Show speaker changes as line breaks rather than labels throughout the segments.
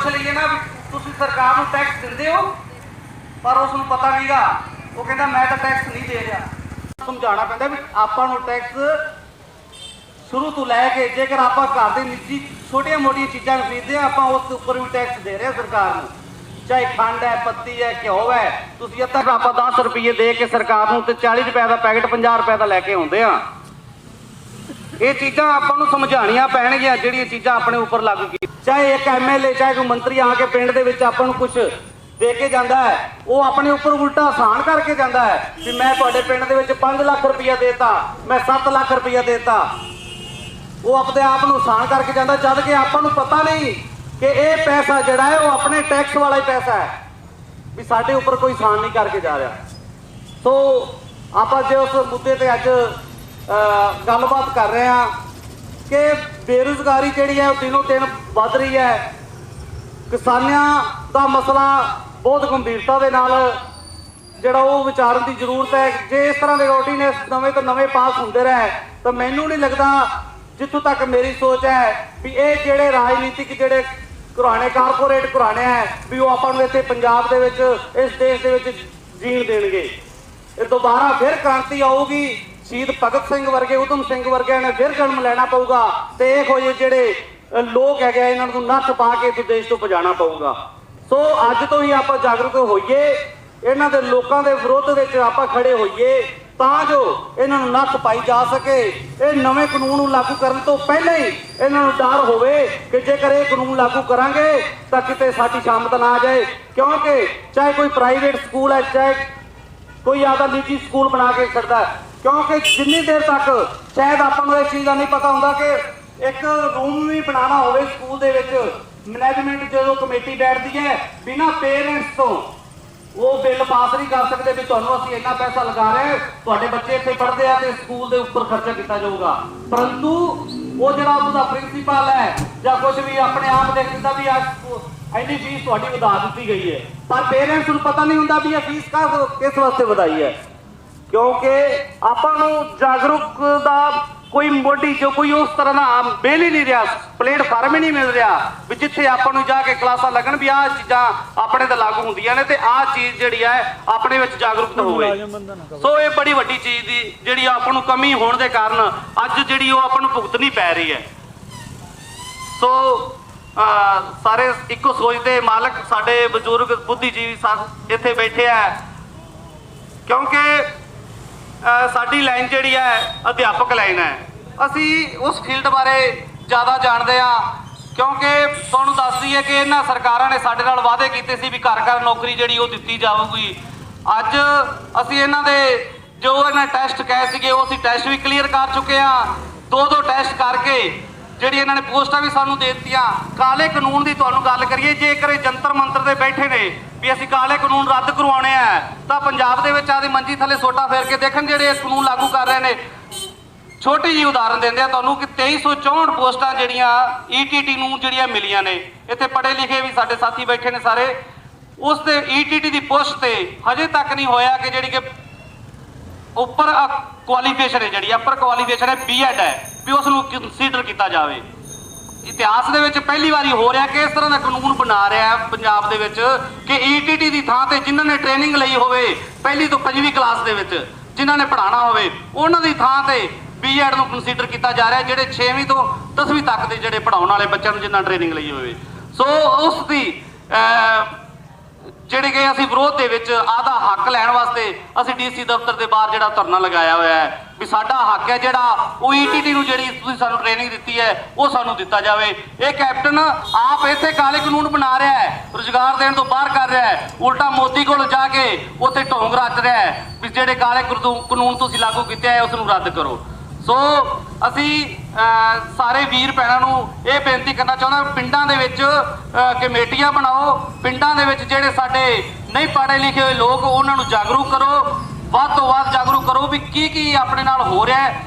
ਪੁੱਛ ਲਈਏ ਨਾ ਵੀ ਤੁਸੀਂ ਸਰਕਾਰ ਨੂੰ ਟੈਕਸ ਦਿੰਦੇ ਹੋ, ਪਰ ਉਸ ਨੂੰ ਪਤਾ ਨਹੀਂਗਾ, ਉਹ ਕਹਿੰਦਾ ਮੈਂ ਤਾਂ ਟੈਕਸ ਨਹੀਂ ਦੇ ਰਿਹਾ। ਸਮਝਾਉਣਾ ਪੈਂਦਾ ਵੀ ਆਪਾਂ ਨੂੰ ਟੈਕਸ ਸ਼ੁਰੂ ਤੋਂ ਲੈ ਕੇ, ਜੇਕਰ ਆਪਾਂ ਘਰ ਦੇ ਨਿੱਜੀ ਛੋਟੀਆਂ ਮੋਟੀਆਂ ਚੀਜ਼ਾਂ ਖਰੀਦਦੇ ਹਾਂ, ਆਪਾਂ ਉਸ ਉੱਪਰ ਵੀ ਟੈਕਸ ਦੇ ਰਹੇ ਹਾਂ ਸਰਕਾਰ ਨੂੰ। ਚਾਹੇ ਖੰਡ ਹੈ, ਪੱਤੀ ਹੈ, ਘਿਓ ਹੈ, ਤੁਸੀਂ ਅੱਧਾ ਆਪਾਂ 10 ਰੁਪਏ ਦੇ ਕੇ ਸਰਕਾਰ ਨੂੰ ਤੇ 40 ਰੁਪਏ ਦਾ ਪੈਕਟ 50 ਰੁਪਏ ਦਾ ਲੈ ਕੇ ਆਉਂਦੇ ਆ। ਇਹ ਚੀਜ਼ਾਂ ਆਪਾਂ ਨੂੰ ਸਮਝਾਉਣੀਆਂ ਪੈਣਗੀਆਂ, ਜਿਹੜੀਆਂ ਚੀਜ਼ਾਂ ਆਪਣੇ ਉੱਪਰ ਲਾਗੂ ਕੀ। ਚਾਹੇ ਇੱਕ ਐਮਐਲਏ, ਚਾਹੇ ਕੋਈ ਮੰਤਰੀ ਆ ਕੇ ਪਿੰਡ ਦੇ ਵਿੱਚ ਆਪਾਂ ਨੂੰ ਕੁਝ ਦੇ ਕੇ ਜਾਂਦਾ ਹੈ, ਉਹ ਆਪਣੇ ਉੱਪਰ ਉਲਟਾ ਆਸਾਨ ਕਰਕੇ ਜਾਂਦਾ ਹੈ ਵੀ ਮੈਂ ਤੁਹਾਡੇ ਪਿੰਡ ਦੇ ਵਿੱਚ 5 ਲੱਖ ਰੁਪਇਆ ਦੇਤਾ, ਮੈਂ 7 ਲੱਖ ਰੁਪਇਆ ਦੇਤਾ। ਉਹ ਆਪਣੇ ਆਪ ਨੂੰ ਆਸਾਨ ਕਰਕੇ ਜਾਂਦਾ, ਜਦ ਕਿ ਆਪਾਂ ਨੂੰ ਪਤਾ ਨਹੀਂ ਕਿ ਇਹ ਪੈਸਾ ਜਿਹੜਾ ਹੈ ਉਹ ਆਪਣੇ ਟੈਕਸ ਵਾਲਾ ਹੀ ਪੈਸਾ ਹੈ, ਵੀ ਸਾਡੇ ਉੱਪਰ ਕੋਈ ਆਸਾਨ ਨਹੀਂ ਕਰਕੇ ਜਾ ਰਿਹਾ। ਸੋ ਆਪਾਂ ਜੇ ਉਸ ਮੁੱਦੇ ਤੇ ਅੱਜ ਗੱਲਬਾਤ ਕਰ ਰਹੇ ਹਾਂ ਕਿ ਬੇਰੁਜ਼ਗਾਰੀ ਜਿਹੜੀ ਹੈ ਉਹ ਦਿਨੋਂ ਦਿਨ ਵੱਧ ਰਹੀ ਹੈ। ਕਿਸਾਨਾਂ ਦਾ ਮਸਲਾ ਬਹੁਤ ਗੰਭੀਰਤਾ ਦੇ ਨਾਲ ਜਿਹੜਾ ਉਹ ਵਿਚਾਰਨ ਦੀ ਜ਼ਰੂਰਤ ਹੈ। ਜੇ ਇਸ ਤਰ੍ਹਾਂ ਦੇ ਆਰਡੀਨੈਂਸ ਨਵੇਂ ਤੋਂ ਨਵੇਂ ਪਾਸ ਹੁੰਦੇ ਰਹੇ ਤਾਂ ਮੈਨੂੰ ਨਹੀਂ ਲੱਗਦਾ, ਜਿੱਥੋਂ ਤੱਕ ਮੇਰੀ ਸੋਚ ਹੈ, ਵੀ ਇਹ ਜਿਹੜੇ ਰਾਜਨੀਤਿਕ ਜਿਹੜੇ ਘਰਾਣੇ, ਕਾਰਪੋਰੇਟ ਘਰਾਣੇ ਹੈ, ਵੀ ਉਹ ਆਪਾਂ ਨੂੰ ਇੱਥੇ ਪੰਜਾਬ ਦੇ ਵਿੱਚ, ਇਸ ਦੇਸ਼ ਦੇ ਵਿੱਚ ਜੀਣ ਦੇਣਗੇ। ਇਹ ਦੁਬਾਰਾ ਫਿਰ ਕ੍ਰਾਂਤੀ ਆਊਗੀ, ਸ਼ਹੀਦ ਭਗਤ ਸਿੰਘ ਵਰਗੇ, ਊਧਮ ਸਿੰਘ ਵਰਗਿਆਂ ਨੇ ਫਿਰ ਜਨਮ ਲੈਣਾ ਪਊਗਾ ਤੇ ਇਹੋ ਜਿਹੇ ਜਿਹੜੇ ਲੋਕ ਹੈਗੇ ਇਹਨਾਂ ਨੂੰ ਨੱਥ ਪਾ ਕੇ ਇਸ ਦੇਸ਼ ਤੋਂ ਭਜਾਣਾ ਪਊਗਾ। ਸੋ ਅੱਜ ਤੋਂ ਹੀ ਆਪਾਂ ਜਾਗਰੂਕ ਹੋਈਏ, ਇਹਨਾਂ ਦੇ ਲੋਕਾਂ ਦੇ ਵਿਰੋਧ ਵਿੱਚ ਆਪਾਂ ਖੜੇ ਹੋਈਏ ਤਾਂ ਜੋ ਇਹਨਾਂ ਨੂੰ ਨੱਥ ਪਾਈ ਜਾ ਸਕੇ। ਇਹ ਨਵੇਂ ਕਾਨੂੰਨ ਨੂੰ ਲਾਗੂ ਕਰਨ ਤੋਂ ਪਹਿਲਾਂ ਹੀ ਇਹਨਾਂ ਨੂੰ ਡਰ ਹੋਵੇ ਕਿ ਜੇਕਰ ਇਹ ਕਾਨੂੰਨ ਲਾਗੂ ਕਰਾਂਗੇ ਤਾਂ ਕਿਤੇ ਸਾਡੀ ਸ਼ਾਮਤ ਨਾ ਆ ਜਾਏ, ਕਿਉਂਕਿ ਚਾਹੇ ਕੋਈ ਪ੍ਰਾਈਵੇਟ ਸਕੂਲ ਹੈ, ਚਾਹੇ ਕੋਈ ਆਦਾ ਨਿੱਜੀ ਸਕੂਲ ਬਣਾ ਕੇ ਛੱਡਦਾ, ਕਿਉਂਕਿ ਜਿੰਨੀ ਦੇਰ ਤੱਕ ਸ਼ਾਇਦ ਆਪਾਂ ਨੂੰ ਇਸ ਚੀਜ਼ ਦਾ ਨਹੀਂ ਪਤਾ ਹੁੰਦਾ ਕਿ ਇੱਕ ਰੂਮ ਵੀ ਬਣਾਉਣਾ ਹੋਵੇ ਸਕੂਲ ਦੇ ਵਿੱਚ, ਮੈਨੇਜਮੈਂਟ ਜਦੋਂ ਕਮੇਟੀ ਬੈਠਦੀ ਹੈ ਬਿਨਾਂ ਪੇਰੈਂਟਸ ਤੋਂ ਉਹ ਬਿੱਲ ਪਾਸ ਨਹੀਂ ਕਰ ਸਕਦੇ ਵੀ ਤੁਹਾਨੂੰ ਅਸੀਂ ਇੰਨਾ ਪੈਸਾ ਲਗਾ ਰਹੇ, ਤੁਹਾਡੇ ਬੱਚੇ ਇੱਥੇ ਪੜ੍ਹਦੇ ਆ ਤੇ ਸਕੂਲ ਦੇ ਉੱਪਰ ਖਰਚਾ ਕੀਤਾ ਜਾਊਗਾ। ਪਰੰਤੂ ਉਹ ਜਿਹੜਾ ਉਹਦਾ ਪ੍ਰਿੰਸੀਪਲ ਹੈ ਜਾਂ ਕੁਝ ਵੀ ਆਪਣੇ ਆਪ ਦੇ ਕਹਿੰਦਾ ਵੀ ਇੰਨੀ ਫੀਸ ਤੁਹਾਡੀ ਵਧਾ ਦਿੱਤੀ ਗਈ ਹੈ, ਪਰ ਪੇਰੈਂਟਸ ਨੂੰ ਪਤਾ ਨਹੀਂ ਹੁੰਦਾ ਵੀ ਇਹ ਫੀਸ ਕਿਸ ਵਾਸਤੇ ਵਧਾਈ ਹੈ। ਕਿਉਂਕਿ ਆਪਾਂ ਨੂੰ ਜਾਗਰੂਕ ਦਾ ਕੋਈ ਮੋਢੀ ਜੋ ਕੋਈ ਉਸ ਤਰ੍ਹਾਂ ਦਾ ਮਿਲ ਹੀ ਨਹੀਂ ਰਿਹਾ, ਪਲੇਟਫਾਰਮ ਹੀ ਨਹੀਂ ਮਿਲ ਰਿਹਾ ਵੀ ਜਿੱਥੇ ਆਪਾਂ ਨੂੰ ਜਾ ਕੇ ਕਲਾਸਾਂ ਲੱਗਣ ਵੀ ਆਹ ਚੀਜ਼ਾਂ ਆਪਣੇ ਤੇ ਲਾਗੂ ਹੁੰਦੀਆਂ ਨੇ ਤੇ ਆਹ ਚੀਜ਼ ਜਿਹੜੀ ਹੈ ਆਪਣੇ ਵਿੱਚ ਜਾਗਰੂਕਤਾ ਹੋਵੇ। ਸੋ ਇਹ ਬੜੀ ਵੱਡੀ ਚੀਜ਼ ਦੀ ਜਿਹੜੀ ਆਪਾਂ ਨੂੰ ਕਮੀ ਹੋਣ ਦੇ ਕਾਰਨ ਅੱਜ ਜਿਹੜੀ ਉਹ ਆਪਾਂ ਨੂੰ ਭੁਗਤਣੀ ਪੈ ਰਹੀ ਹੈ। ਸੋ ਸਾਰੇ ਇੱਕੋ ਸੋਚ ਦੇ ਮਾਲਕ ਸਾਡੇ ਬਜ਼ੁਰਗ ਬੁੱਧੀਜੀਵੀ ਇੱਥੇ ਬੈਠੇ ਆ, ਕਿਉਂਕਿ ਸਾਡੀ ਲਾਈਨ ਜਿਹੜੀ ਹੈ ਅਧਿਆਪਕ ਲਾਈਨ ਹੈ। ਅਸੀਂ ਉਸ ਫੀਲਡ ਬਾਰੇ ਜ਼ਿਆਦਾ ਜਾਣਦੇ ਹਾਂ, ਕਿਉਂਕਿ ਤੁਹਾਨੂੰ ਦੱਸ ਦਈਏ ਕਿ ਇਹਨਾਂ ਸਰਕਾਰਾਂ ਨੇ ਸਾਡੇ ਨਾਲ ਵਾਅਦੇ ਕੀਤੇ ਸੀ ਵੀ ਘਰ ਘਰ ਨੌਕਰੀ ਜਿਹੜੀ ਉਹ ਦਿੱਤੀ ਜਾਊਗੀ। ਅੱਜ ਅਸੀਂ ਇਹਨਾਂ ਦੇ ਜੋ ਇਹਨਾਂ ਟੈਸਟ ਕਹੇ ਸੀਗੇ ਉਹ ਅਸੀਂ ਟੈਸਟ ਵੀ ਕਲੀਅਰ ਕਰ ਚੁੱਕੇ ਹਾਂ। ਦੋ ਟੈਸਟ ਕਰਕੇ ਜਿਹੜੀ ਇਹਨਾਂ ਨੇ ਪੋਸਟਾਂ ਵੀ ਸਾਨੂੰ ਦੇ ਦਿੱਤੀਆਂ। ਕਾਲੇ ਕਾਨੂੰਨ ਦੀ ਤੁਹਾਨੂੰ ਗੱਲ ਕਰੀਏ, ਜੇਕਰ ਇਹ ਜੰਤਰ ਮੰਤਰ ਦੇ ਬੈਠੇ ਨੇ ਵੀ ਅਸੀਂ ਕਾਲੇ ਕਾਨੂੰਨ ਰੱਦ ਕਰਵਾਉਣੇ ਆ ਤਾਂ ਪੰਜਾਬ ਦੇ ਵਿੱਚ ਆਦੀ ਮੰਜੀ ਥੱਲੇ ਸੋਟਾ ਫੇਰ ਕੇ ਦੇਖਣ ਜਿਹੜੇ ਇਸ ਕਾਨੂੰਨ ਲਾਗੂ ਕਰ ਰਹੇ ਨੇ। ਛੋਟੀ ਜਿਹੀ ਉਦਾਹਰਨ ਦਿੰਦੇ ਆ ਤੁਹਾਨੂੰ ਕਿ 2364 ਪੋਸਟਾਂ ਜਿਹੜੀਆਂ ਈਟੀਟੀ ਨੂੰ ਜਿਹੜੀਆਂ ਮਿਲੀਆਂ ਨੇ, ਇੱਥੇ ਪੜ੍ਹੇ ਲਿਖੇ ਵੀ ਸਾਡੇ ਸਾਥੀ ਬੈਠੇ ਨੇ ਸਾਰੇ, ਉਸ ਤੇ ਈਟੀਟੀ ਦੀ ਪੋਸਟ ਤੇ ਹਜੇ ਤੱਕ ਨਹੀਂ ਹੋਇਆ ਕਿ ਜਿਹੜੀ ਕਿ ਉੱਪਰ ਕੁਆਲੀਫਿਕੇਸ਼ਨ ਹੈ, ਜਿਹੜੀ ਅਪਰ ਕੁਆਲੀਫਿਕੇਸ਼ਨ ਹੈ ਬੀਐਡ ਹੈ, ਵੀ ਉਸ ਨੂੰ ਕੰਸੀਡਰ ਕੀਤਾ ਜਾਵੇ। ਇਤਿਹਾਸ ਦੇ ਵਿੱਚ ਪਹਿਲੀ ਵਾਰੀ ਹੋ ਰਿਹਾ ਕਿ ਇਸ ਤਰ੍ਹਾਂ ਦਾ ਕਾਨੂੰਨ ਬਣਾ ਰਿਹਾ ਹੈ ਪੰਜਾਬ ਦੇ ਵਿੱਚ ਕਿ ਈਟੀਟੀ ਦੀ ਥਾਂ ਤੇ ਜਿਨ੍ਹਾਂ ਨੇ ਟ੍ਰੇਨਿੰਗ ਲਈ ਹੋਵੇ ਪਹਿਲੀ ਤੋਂ 5ਵੀਂ ਕਲਾਸ ਦੇ ਵਿੱਚ, ਜਿਨ੍ਹਾਂ ਨੇ ਪੜ੍ਹਾਉਣਾ ਹੋਵੇ ਉਹਨਾਂ ਦੀ ਥਾਂ ਤੇ ਬੀਐਡ ਨੂੰ ਕੰਸੀਡਰ ਕੀਤਾ ਜਾ ਰਿਹਾ, ਜਿਹੜੇ 6ਵੀਂ ਤੋਂ 10ਵੀਂ ਤੱਕ ਦੇ ਜਿਹੜੇ ਪੜ੍ਹਾਉਣ ਵਾਲੇ ਬੱਚਿਆਂ ਨੂੰ ਜਿਨ੍ਹਾਂ ਟ੍ਰੇਨਿੰਗ ਲਈ ਹੋਵੇ। ਸੋ ਉਸ ਦੀ ਜਿਹੜੇ ਕਿ ਅਸੀਂ ਵਿਰੋਧ ਦੇ ਵਿੱਚ ਆਦਾ ਹੱਕ ਲੈਣ ਵਾਸਤੇ ਅਸੀਂ ਡੀਸੀ ਦਫ਼ਤਰ ਦੇ ਬਾਹਰ ਜਿਹੜਾ ਧਰਨਾ ਲਗਾਇਆ ਹੋਇਆ ਹੈ ਵੀ ਸਾਡਾ ਹੱਕ ਹੈ ਜਿਹੜਾ ਉਹ ਈਟੀਟੀ ਨੂੰ ਜਿਹੜੀ ਤੁਸੀਂ ਸਾਨੂੰ ਟ੍ਰੇਨਿੰਗ ਦਿੱਤੀ ਹੈ ਉਹ ਸਾਨੂੰ ਦਿੱਤਾ ਜਾਵੇ। ਇਹ ਕੈਪਟਨ ਆਪ ਇੱਥੇ ਕਾਲੇ ਕਾਨੂੰਨ ਬਣਾ ਰਿਹਾ ਹੈ, ਰੁਜ਼ਗਾਰ ਦੇਣ ਤੋਂ ਬਾਹਰ ਕਰ ਰਿਹਾ ਹੈ, ਉਲਟਾ ਮੋਦੀ ਕੋਲ ਜਾ ਕੇ ਉੱਥੇ ਢੋਂਗ ਰਚ ਰਿਹਾ ਹੈ ਵੀ ਜਿਹੜੇ ਕਾਲੇ ਕਾਨੂੰਨ ਤੁਸੀਂ ਲਾਗੂ ਕੀਤੇ ਹੈ ਉਸ ਨੂੰ ਰੱਦ ਕਰੋ। ਸੋ ਅਸੀਂ ਸਾਰੇ ਵੀਰ ਭੈਣਾਂ ਨੂੰ ਇਹ ਬੇਨਤੀ ਕਰਨਾ ਚਾਹੁੰਦਾ, ਪਿੰਡਾਂ ਦੇ ਵਿੱਚ ਕਮੇਟੀਆਂ ਬਣਾਓ, ਪਿੰਡਾਂ ਦੇ ਵਿੱਚ ਜਿਹੜੇ ਸਾਡੇ ਨਹੀਂ ਪੜ੍ਹੇ ਲਿਖੇ ਹੋਏ ਲੋਕ ਉਹਨਾਂ ਨੂੰ ਜਾਗਰੂਕ ਕਰੋ, ਵੱਧ ਤੋਂ ਵੱਧ ਜਾਗਰੂਕ ਕਰੋ ਵੀ ਕੀ ਆਪਣੇ ਨਾਲ ਹੋ ਰਿਹਾ ਹੈ।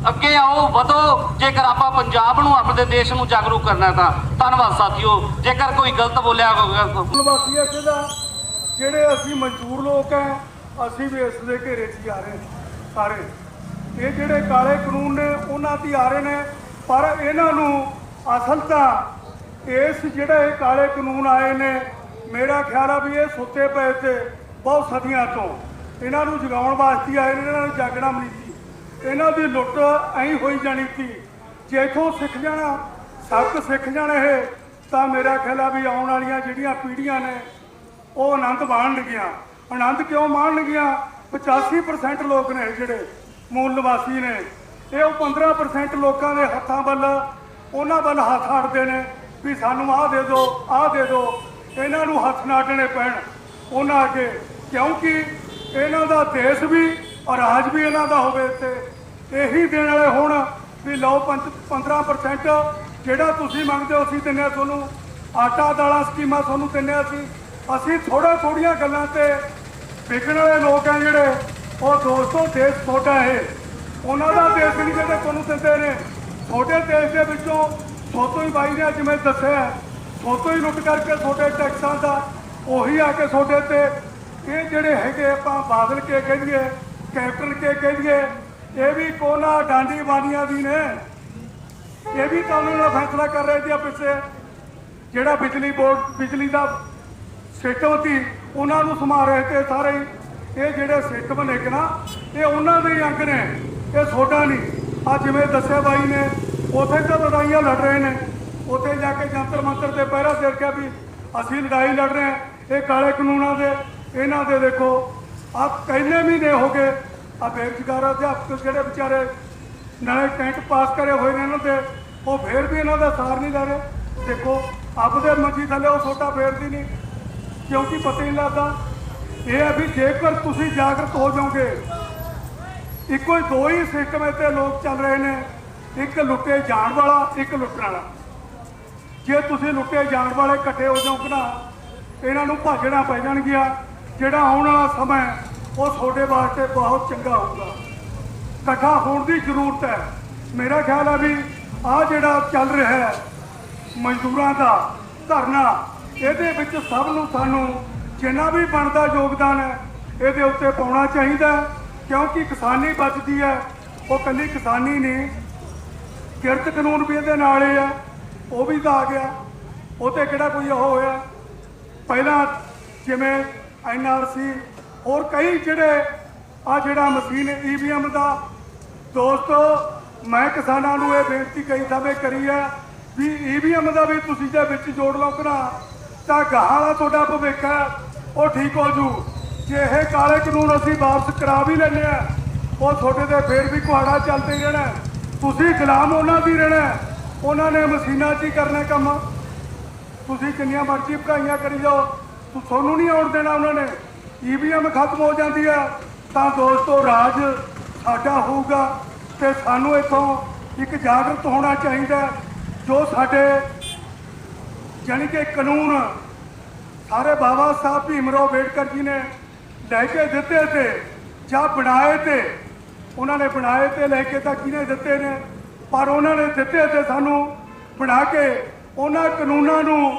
ਅੱਗੇ ਆਓ, ਵਧੋ, ਜੇਕਰ ਆਪਾਂ ਪੰਜਾਬ ਨੂੰ, ਆਪਣੇ ਦੇਸ਼ ਨੂੰ ਜਾਗਰੂਕ ਕਰਨਾ ਤਾਂ। ਧੰਨਵਾਦ ਸਾਥੀਓ। ਜੇਕਰ ਕੋਈ ਗਲਤ ਬੋਲਿਆ
ਜਿਹੜੇ ਅਸੀਂ ਮਨਜ਼ੂਰ ਲੋਕ ਹੈ, ਅਸੀਂ ਵੀ ਇਸ ਦੇ ਘੇਰੇ 'ਚ ਆ ਰਹੇ ਸਾਰੇ। ਇਹ ਜਿਹੜੇ ਕਾਲੇ ਕਾਨੂੰਨ ਨੇ ਉਹਨਾਂ ਦੀ ਆ ਰਹੇ ਨੇ, ਪਰ ਇਹਨਾਂ ਨੂੰ ਅਸਲ ਤਾਂ ਇਸ ਜਿਹੜੇ ਇਹ ਕਾਲੇ ਕਾਨੂੰਨ ਆਏ ਨੇ, ਮੇਰਾ ਖਿਆਲ ਆ ਵੀ ਇਹ ਸੁੱਤੇ ਪਏ ਤੇ ਬਹੁਤ ਸਦੀਆਂ ਤੋਂ ਇਹਨਾਂ ਨੂੰ ਜਗਾਉਣ ਵਾਸਤੇ ਆਏ ਨੇ, ਇਹਨਾਂ ਨੂੰ ਜਾਗਣਾ ਨਹੀਂ ਸੀ। ਇਹਨਾਂ ਦੀ ਲੁੱਟ ਐਂ ਹੋਈ ਜਾਣੀ ਸੀ। ਜੇ ਇੱਥੋਂ ਸਿੱਖ ਜਾਣਾ, ਸਬਕ ਸਿੱਖ ਜਾਣ ਇਹ, ਤਾਂ ਮੇਰਾ ਖਿਆਲ ਆ ਵੀ ਆਉਣ ਵਾਲੀਆਂ ਜਿਹੜੀਆਂ ਪੀੜ੍ਹੀਆਂ ਨੇ ਉਹ ਆਨੰਦ ਮਾਣਨਗੀਆਂ। ਆਨੰਦ ਕਿਉਂ ਮਾਣਨਗੀਆਂ? 85% ਲੋਕ ਨੇ ਜਿਹੜੇ ਮੂਲ ਨਿਵਾਸੀ ਨੇ, ਇਹ ਉਹ 15% ਲੋਕਾਂ ਦੇ ਹੱਥਾਂ ਵੱਲ, ਉਹਨਾਂ ਵੱਲ ਹੱਥ ਅੜਦੇ ਨੇ ਵੀ ਸਾਨੂੰ ਆਹ ਦੇ ਦਿਓ, ਆਹ ਦੇ ਦਿਓ। ਇਹਨਾਂ ਨੂੰ ਹੱਥ ਨਾ ਅੱਡਣੇ ਪੈਣ ਉਹਨਾਂ ਅੱਗੇ, ਕਿਉਂਕਿ ਇਹਨਾਂ ਦਾ ਦੇਸ਼ ਵੀ ਔਰ ਰਾਜ ਵੀ ਇਹਨਾਂ ਦਾ ਹੋਵੇ ਤੇ ਇਹੀ ਦੇਣ ਵਾਲੇ ਹੁਣ ਵੀ ਲਓ 15% ਜਿਹੜਾ ਤੁਸੀਂ ਮੰਗਦੇ ਹੋ ਅਸੀਂ ਦਿੰਦੇ ਹਾਂ ਤੁਹਾਨੂੰ, ਆਟਾ ਦਾਲਾਂ ਸਕੀਮਾਂ ਤੁਹਾਨੂੰ ਦਿੰਦੇ ਹਾਂ ਅਸੀਂ ਥੋੜ੍ਹੀਆਂ ਗੱਲਾਂ ਤੇ ਵਿਕਣ ਵਾਲੇ ਲੋਕ ਆ ਜਿਹੜੇ, ਉਹ ਦੋਸਤੋ ਦੇਸ਼ ਤੁਹਾਡਾ ਇਹ, ਉਹਨਾਂ ਦਾ ਦੇਸ਼ ਨਹੀਂ ਜਿਹੜੇ ਤੁਹਾਨੂੰ ਦਿੰਦੇ ਨੇ। ਤੁਹਾਡੇ ਦੇਸ਼ ਦੇ ਵਿੱਚੋਂ ਸੋਤੋਂ ਹੀ ਬਾਈ ਨੇ ਜਿਵੇਂ ਦੱਸਿਆ, ਸੋਤੋਂ ਹੀ ਲੁੱਟ ਕਰਕੇ ਤੁਹਾਡੇ ਟੈਕਸਾਂ ਦਾ ਉਹੀ ਆ ਕੇ ਤੁਹਾਡੇ ਤੇ ਇਹ ਜਿਹੜੇ ਹੈਗੇ ਆਪਾਂ ਬਾਦਲ ਕੇ ਕਹਿ ਦਈਏ, ਕੈਪਟਨ ਕੇ ਕਹਿ ਦਈਏ, ਇਹ ਵੀ ਕੋਨਾ ਡਾਂਡੀ ਬਾਨੀਆਂ ਦੀ ਨੇ। ਇਹ ਵੀ ਤਾਂ ਉਹਨਾਂ ਨਾਲ ਫੈਸਲਾ ਕਰ ਰਹੇ ਸੀ ਪਿੱਛੇ ਜਿਹੜਾ ਬਿਜਲੀ ਬੋਰਡ, ਬਿਜਲੀ ਦਾ ਸਿਸਟਮ ਸੀ, ਉਹਨਾਂ ਨੂੰ ਸਮਾ ਰਹੇ ਤੇ ਸਾਰੇ ਹੀ। ਇਹ ਜਿਹੜੇ ਸਿਸਟਮ ਨੇ ਕਿ ਨਾ, ਇਹ ਉਹਨਾਂ ਦੇ ਹੀ ਅੰਗ ਨੇ, ਇਹ ਤੁਹਾਡਾ ਨਹੀਂ। ਆ ਜਿਵੇਂ ਦੱਸਿਆ ਬਾਈ ਨੇ, ਉੱਥੇ ਤਾਂ ਲੜਾਈਆਂ ਲੜ ਰਹੇ ਨੇ, ਉੱਥੇ ਜਾ ਕੇ ਜੰਤਰ ਮੰਤਰ ਤੇ ਪਹਿਰਾ ਦੇ ਰੱਖਿਆ ਵੀ ਅਸੀਂ ਲੜਾਈ ਲੜ ਰਹੇ ਹਾਂ ਇਹ ਕਾਲੇ ਕਾਨੂੰਨਾਂ ਦੇ। ਇਹਨਾਂ ਦੇ ਦੇਖੋ ਆਹ ਕਹਿੰਦੇ ਮਹੀਨੇ ਹੋ ਗਏ, ਆ ਬੇਰੁਜ਼ਗਾਰ ਅਧਿਆਪਕ ਜਿਹੜੇ ਵਿਚਾਰੇ ਨਾਲੇ ਟੈਂਟ ਪਾਸ ਕਰੇ ਹੋਏ ਨੇ ਇਹਨਾਂ ਦੇ, ਉਹ ਫੇਰ ਵੀ ਇਹਨਾਂ ਦਾ ਸਾਰ ਨਹੀਂ ਲੈ ਰਹੇ। ਦੇਖੋ ਆਪਦੇ ਮੰਜੀ ਥੱਲੇ ਉਹ ਛੋਟਾ ਫੇਰਦੀ ਨਹੀਂ, ਕਿਉਂਕਿ ਪਤਾ ਹੀ ਨਹੀਂ ਲੱਗਦਾ। ਇਹ ਹੈ ਵੀ ਜੇਕਰ ਤੁਸੀਂ ਜਾਗਰਤ ਹੋ ਜਾਓਗੇ, ਇੱਕੋ ਹੀ ਦੋ ਹੀ ਸਿਸਟਮ ਇੱਥੇ ਲੋਕ ਚੱਲ ਰਹੇ ਨੇ, ਇੱਕ ਲੁੱਟੇ ਜਾਣ ਵਾਲਾ, ਇੱਕ ਲੁੱਟਣ ਵਾਲਾ। ਜੇ ਤੁਸੀਂ ਲੁੱਟੇ ਜਾਣ ਵਾਲੇ ਇਕੱਠੇ ਹੋ ਜਾਓਗੇ ਨਾ, ਇਹਨਾਂ ਨੂੰ ਭਾਜਣਾ ਪੈ ਜਾਣਗੀਆਂ। ਜਿਹੜਾ ਆਉਣ ਵਾਲਾ ਸਮਾਂ ਉਹ ਤੁਹਾਡੇ ਵਾਸਤੇ ਬਹੁਤ ਚੰਗਾ ਹੋਊਗਾ। ਇਕੱਠਾ ਹੋਣ ਦੀ ਜ਼ਰੂਰਤ ਹੈ। ਮੇਰਾ ਖਿਆਲ ਹੈ ਵੀ ਆਹ ਜਿਹੜਾ ਚੱਲ ਰਿਹਾ ਹੈ ਮਜ਼ਦੂਰਾਂ ਦਾ ਧਰਨਾ, ਇਹਦੇ ਵਿੱਚ ਸਭ ਨੂੰ ਸਾਨੂੰ ਜਿੰਨਾ ਵੀ ਬਣਦਾ ਯੋਗਦਾਨ ਹੈ ਇਹਦੇ ਉੱਤੇ ਪਾਉਣਾ ਚਾਹੀਦਾ, ਕਿਉਂਕਿ ਕਿਸਾਨੀ ਬਚਦੀ ਹੈ। ਉਹ ਇਕੱਲੀ ਕਿਸਾਨੀ ਨਹੀਂ, ਕਿਰਤ ਕਾਨੂੰਨ ਵੀ ਇਹਦੇ ਨਾਲ ਹੀ ਹੈ, ਉਹ ਵੀ ਤਾਂ ਆ ਗਿਆ। ਉਹ 'ਤੇ ਕਿਹੜਾ ਕੋਈ ਉਹ ਹੋਇਆ ਪਹਿਲਾਂ, ਜਿਵੇਂ NRC ਹੋਰ ਕਈ ਜਿਹੜੇ ਆ ਜਿਹੜਾ ਮਸ਼ੀਨ EVM ਦਾ। ਦੋਸਤੋ ਮੈਂ ਕਿਸਾਨਾਂ ਨੂੰ ਇਹ ਬੇਨਤੀ ਕਈ ਦਫੇ ਕਰੀ ਹੈ ਵੀ EVM ਦਾ ਵੀ ਤੁਸੀਂ ਜੇ ਵਿੱਚ ਜੋੜ ਲਓ ਕਿ ਨਾ, ਤਾਂ ਗਾਹਾਂ ਵਾਲਾ ਤੁਹਾਡਾ ਭਵਿੱਖ ਹੈ ਉਹ ਠੀਕ ਹੋ ਜੂ। ਜੇ ਇਹ ਕਾਲੇ ਕਾਨੂੰਨ ਅਸੀਂ ਵਾਪਸ ਕਰਾ ਵੀ ਲੈਂਦੇ ਆ, ਉਹ ਤੁਹਾਡੇ ਤੇ ਫੇਰ ਵੀ ਕੁਹਾੜਾ ਚੱਲਦੇ ਹੀ ਰਹਿਣਾ। ਤੁਸੀਂ ਗੁਲਾਮ ਉਹਨਾਂ ਦੀ ਰਹਿਣਾ, ਉਹਨਾਂ ਨੇ ਮਸ਼ੀਨਾਂ 'ਚ ਹੀ ਕਰਨਾ ਕੰਮ। ਤੁਸੀਂ ਜਿੰਨੀਆਂ ਮਰਜ਼ੀ ਭਕਾਈਆਂ ਕਰੀ ਜਾਓ, ਤੁਹਾਨੂੰ ਨਹੀਂ ਆਉਣ ਦੇਣਾ ਉਹਨਾਂ ਨੇ। EVM ਖਤਮ ਹੋ ਜਾਂਦੀ ਹੈ ਤਾਂ ਦੋਸਤੋ ਰਾਜ ਸਾਡਾ ਹੋਊਗਾ। ਤੇ ਸਾਨੂੰ ਇੱਥੋਂ ਇੱਕ ਜਾਗਰਤ ਹੋਣਾ ਚਾਹੀਦਾ, ਜੋ ਸਾਡੇ ਜਾਣੀ ਕਿ ਕਾਨੂੰਨ ਸਾਰੇ ਬਾਬਾ ਸਾਹਿਬ ਭੀਮ ਰਾਓ ਅੰਬੇਡਕਰ ਜੀ ਨੇ ਲੈ ਕੇ ਦਿੱਤੇ ਤੇ ਜਾਂ ਬਣਾਏ ਤੇ, ਉਹਨਾਂ ਨੇ ਬਣਾਏ ਤੇ ਲੈ ਕੇ ਤਾਂ ਕਿਹਨੇ ਦਿੱਤੇ ਨੇ, ਪਰ ਉਹਨਾਂ ਨੇ ਦਿੱਤੇ ਤੇ ਸਾਨੂੰ ਬਣਾ ਕੇ ਉਹਨਾਂ ਕਾਨੂੰਨਾਂ ਨੂੰ।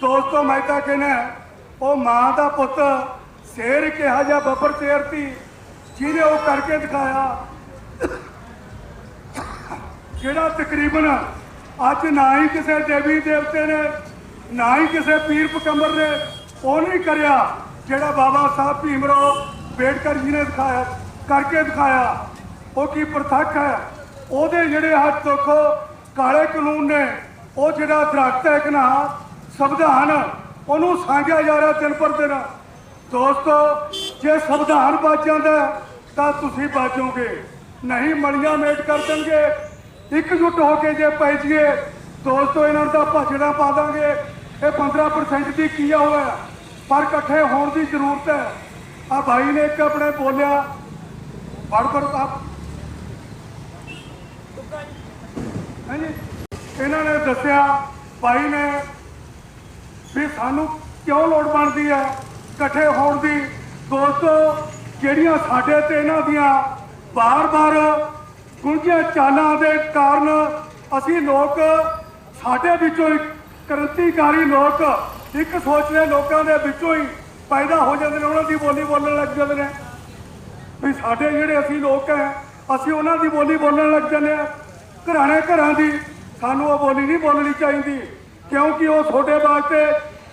ਦੋਸਤੋ ਮੈਂ ਤਾਂ ਕਹਿੰਦਾ ਉਹ ਮਾਂ ਦਾ ਪੁੱਤ ਸ਼ੇਰ ਕਿਹਾ ਜਾਂ ਬੱਬਰ ਸ਼ੇਰ ਸੀ ਜਿਹਨੇ ਉਹ ਕਰਕੇ ਦਿਖਾਇਆ, ਜਿਹੜਾ ਤਕਰੀਬਨ ਅੱਜ ਨਾ ਹੀ ਕਿਸੇ ਦੇਵੀ ਦੇਵਤੇ ਨੇ ਨਾ ਹੀ ਕਿਸੇ ਪੀਰ ਪਕੰਬਰ ਨੇ ਉਹ ਨਹੀਂ ਕਰਿਆ ਜਿਹੜਾ ਬਾਬਾ ਸਾਹਿਬ ਭੀਮ ਰਾਓ ਅੰਬੇਡਕਰ ਜੀ ਨੇ ਦਿਖਾਇਆ, ਕਰਕੇ ਦਿਖਾਇਆ। ਉਹ ਕੀ ਪ੍ਰਤੱਖ ਹੈ। ਉਹਦੇ ਜਿਹੜੇ ਹੱਥ ਦੇਖੋ ਕਾਲੇ ਕਾਨੂੰਨ ਨੇ, ਉਹ ਜਿਹੜਾ ਦਰਖਤ ਹੈ ਕਿ ਨਾ ਸੰਵਿਧਾਨ, ਉਹਨੂੰ ਸਾਂਝਿਆ ਜਾ ਰਿਹਾ ਦਿਨ ਪਰ ਦਿਨ। ਦੋਸਤੋ ਜੇ ਸੰਵਿਧਾਨ ਬਚ ਜਾਂਦਾ ਤਾਂ ਤੁਸੀਂ ਬਚੋਗੇ, ਨਹੀਂ ਮਲੀਆਂ ਮੇਟ ਕਰ ਦੇਣਗੇ। ਇਕਜੁੱਟ ਹੋ ਕੇ ਜੇ ਪੈ ਜਾਈਏ ਦੋਸਤੋ, ਇਹਨਾਂ ਦਾ ਭਾਜੜਾ ਪਾ ਦਾਂਗੇ। ਇਹ 15% ਦੀ ਕੀ ਹੋਇਆ, ਪਰ ਇਕੱਠੇ ਹੋਣ ਦੀ ਜ਼ਰੂਰਤ ਹੈ। ਆ ਭਾਈ ਨੇ ਇੱਕ ਆਪਣੇ ਬੋਲਿਆ ਫੜ ਹਾਂਜੀ, ਇਹਨਾਂ ਨੇ ਦੱਸਿਆ ਭਾਈ ਨੇ ਵੀ ਸਾਨੂੰ ਕਿਉਂ ਲੋੜ ਬਣਦੀ ਹੈ ਇਕੱਠੇ ਹੋਣ ਦੀ। ਦੋਸਤੋ ਜਿਹੜੀਆਂ ਸਾਡੇ ਤੇ ਇਹਨਾਂ ਦੀਆਂ ਬਾਰ-ਬਾਰ ਗੁੰਝੀਆਂ ਚਾਲਾਂ ਦੇ ਕਾਰਨ ਅਸੀਂ ਲੋਕ, ਸਾਡੇ ਵਿੱਚੋਂ ਇੱਕ ਕ੍ਰਾਂਤੀਕਾਰੀ ਲੋਕ, ਇੱਕ ਸੋਚਦੇ ਲੋਕਾਂ ਦੇ ਵਿੱਚੋਂ ਹੀ ਪੈਦਾ ਹੋ ਜਾਂਦੇ ਨੇ, ਉਹਨਾਂ ਦੀ ਬੋਲੀ ਬੋਲਣ ਲੱਗ ਜਾਂਦੇ ਨੇ ਵੀ ਸਾਡੇ ਜਿਹੜੇ ਅਸੀਂ ਲੋਕ ਹੈ ਅਸੀਂ ਉਹਨਾਂ ਦੀ ਬੋਲੀ ਬੋਲਣ ਲੱਗ ਜਾਂਦੇ ਹਾਂ। ਘਰਾਂ ਦੀ ਸਾਨੂੰ ਉਹ ਬੋਲੀ ਨਹੀਂ ਬੋਲਣੀ ਚਾਹੀਦੀ। ਕਿਉਂਕਿ ਉਹ ਤੁਹਾਡੇ ਵਾਸਤੇ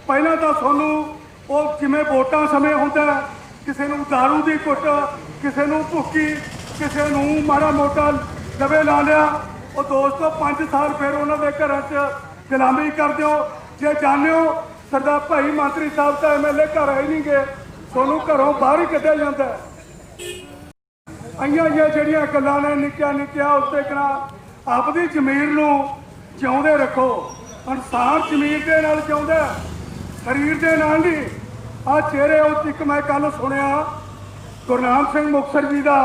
ਪਹਿਲਾਂ ਤਾਂ ਤੁਹਾਨੂੰ ਉਹ ਜਿਵੇਂ ਵੋਟਾਂ ਸਮੇਂ ਹੁੰਦਾ ਕਿਸੇ ਨੂੰ ਦਾਰੂ ਦੀ ਘੁੱਟ, ਕਿਸੇ ਨੂੰ ਭੁੱਕੀ, ਕਿਸੇ ਨੂੰ ਮਾੜਾ ਮੋਟਾ ਦਵੇ ਲਾ ਲਿਆ, ਉਹ ਦੋਸਤੋ 5 ਸਾਲ ਫਿਰ ਉਹਨਾਂ ਦੇ ਘਰਾਂ 'ਚ ਗੁਲਾਮੀ ਕਰ ਦਿਓ। ਜੇ ਜਾਣਦੇ ਹੋ ਸਰਦਾਰ ਭਾਈ ਮੰਤਰੀ ਸਾਹਿਬ ਤਾਂ MLA ਘਰ ਆਏ ਨਹੀਂ ਗਏ, ਤੁਹਾਨੂੰ ਘਰੋਂ ਬਾਹਰ ਹੀ ਕੱਢਿਆ ਜਾਂਦਾ। ਆਈਆਂ ਜਿਹੜੀਆਂ ਗੱਲਾਂ ਨੇ ਨਿੱਕੀਆਂ ਨਿੱਕੀਆਂ ਉੱਤੇ ਕਰਾ ਆਪਦੀ ਜ਼ਮੀਰ ਨੂੰ ਜਿਉਂਦੇ ਰੱਖੋ। ਇਨਸਾਨ ਜ਼ਮੀਰ ਦੇ ਨਾਲ ਜਿਉਂਦਾ, ਸਰੀਰ ਦੇ ਨਾਲ ਨਹੀਂ। ਆਹ ਚਿਹਰੇ ਉੱਤੇ ਇੱਕ ਮੈਂ ਕੱਲ ਸੁਣਿਆ ਗੁਰਨਾਮ ਸਿੰਘ ਮੁਕਤਸਰ ਜੀ ਦਾ,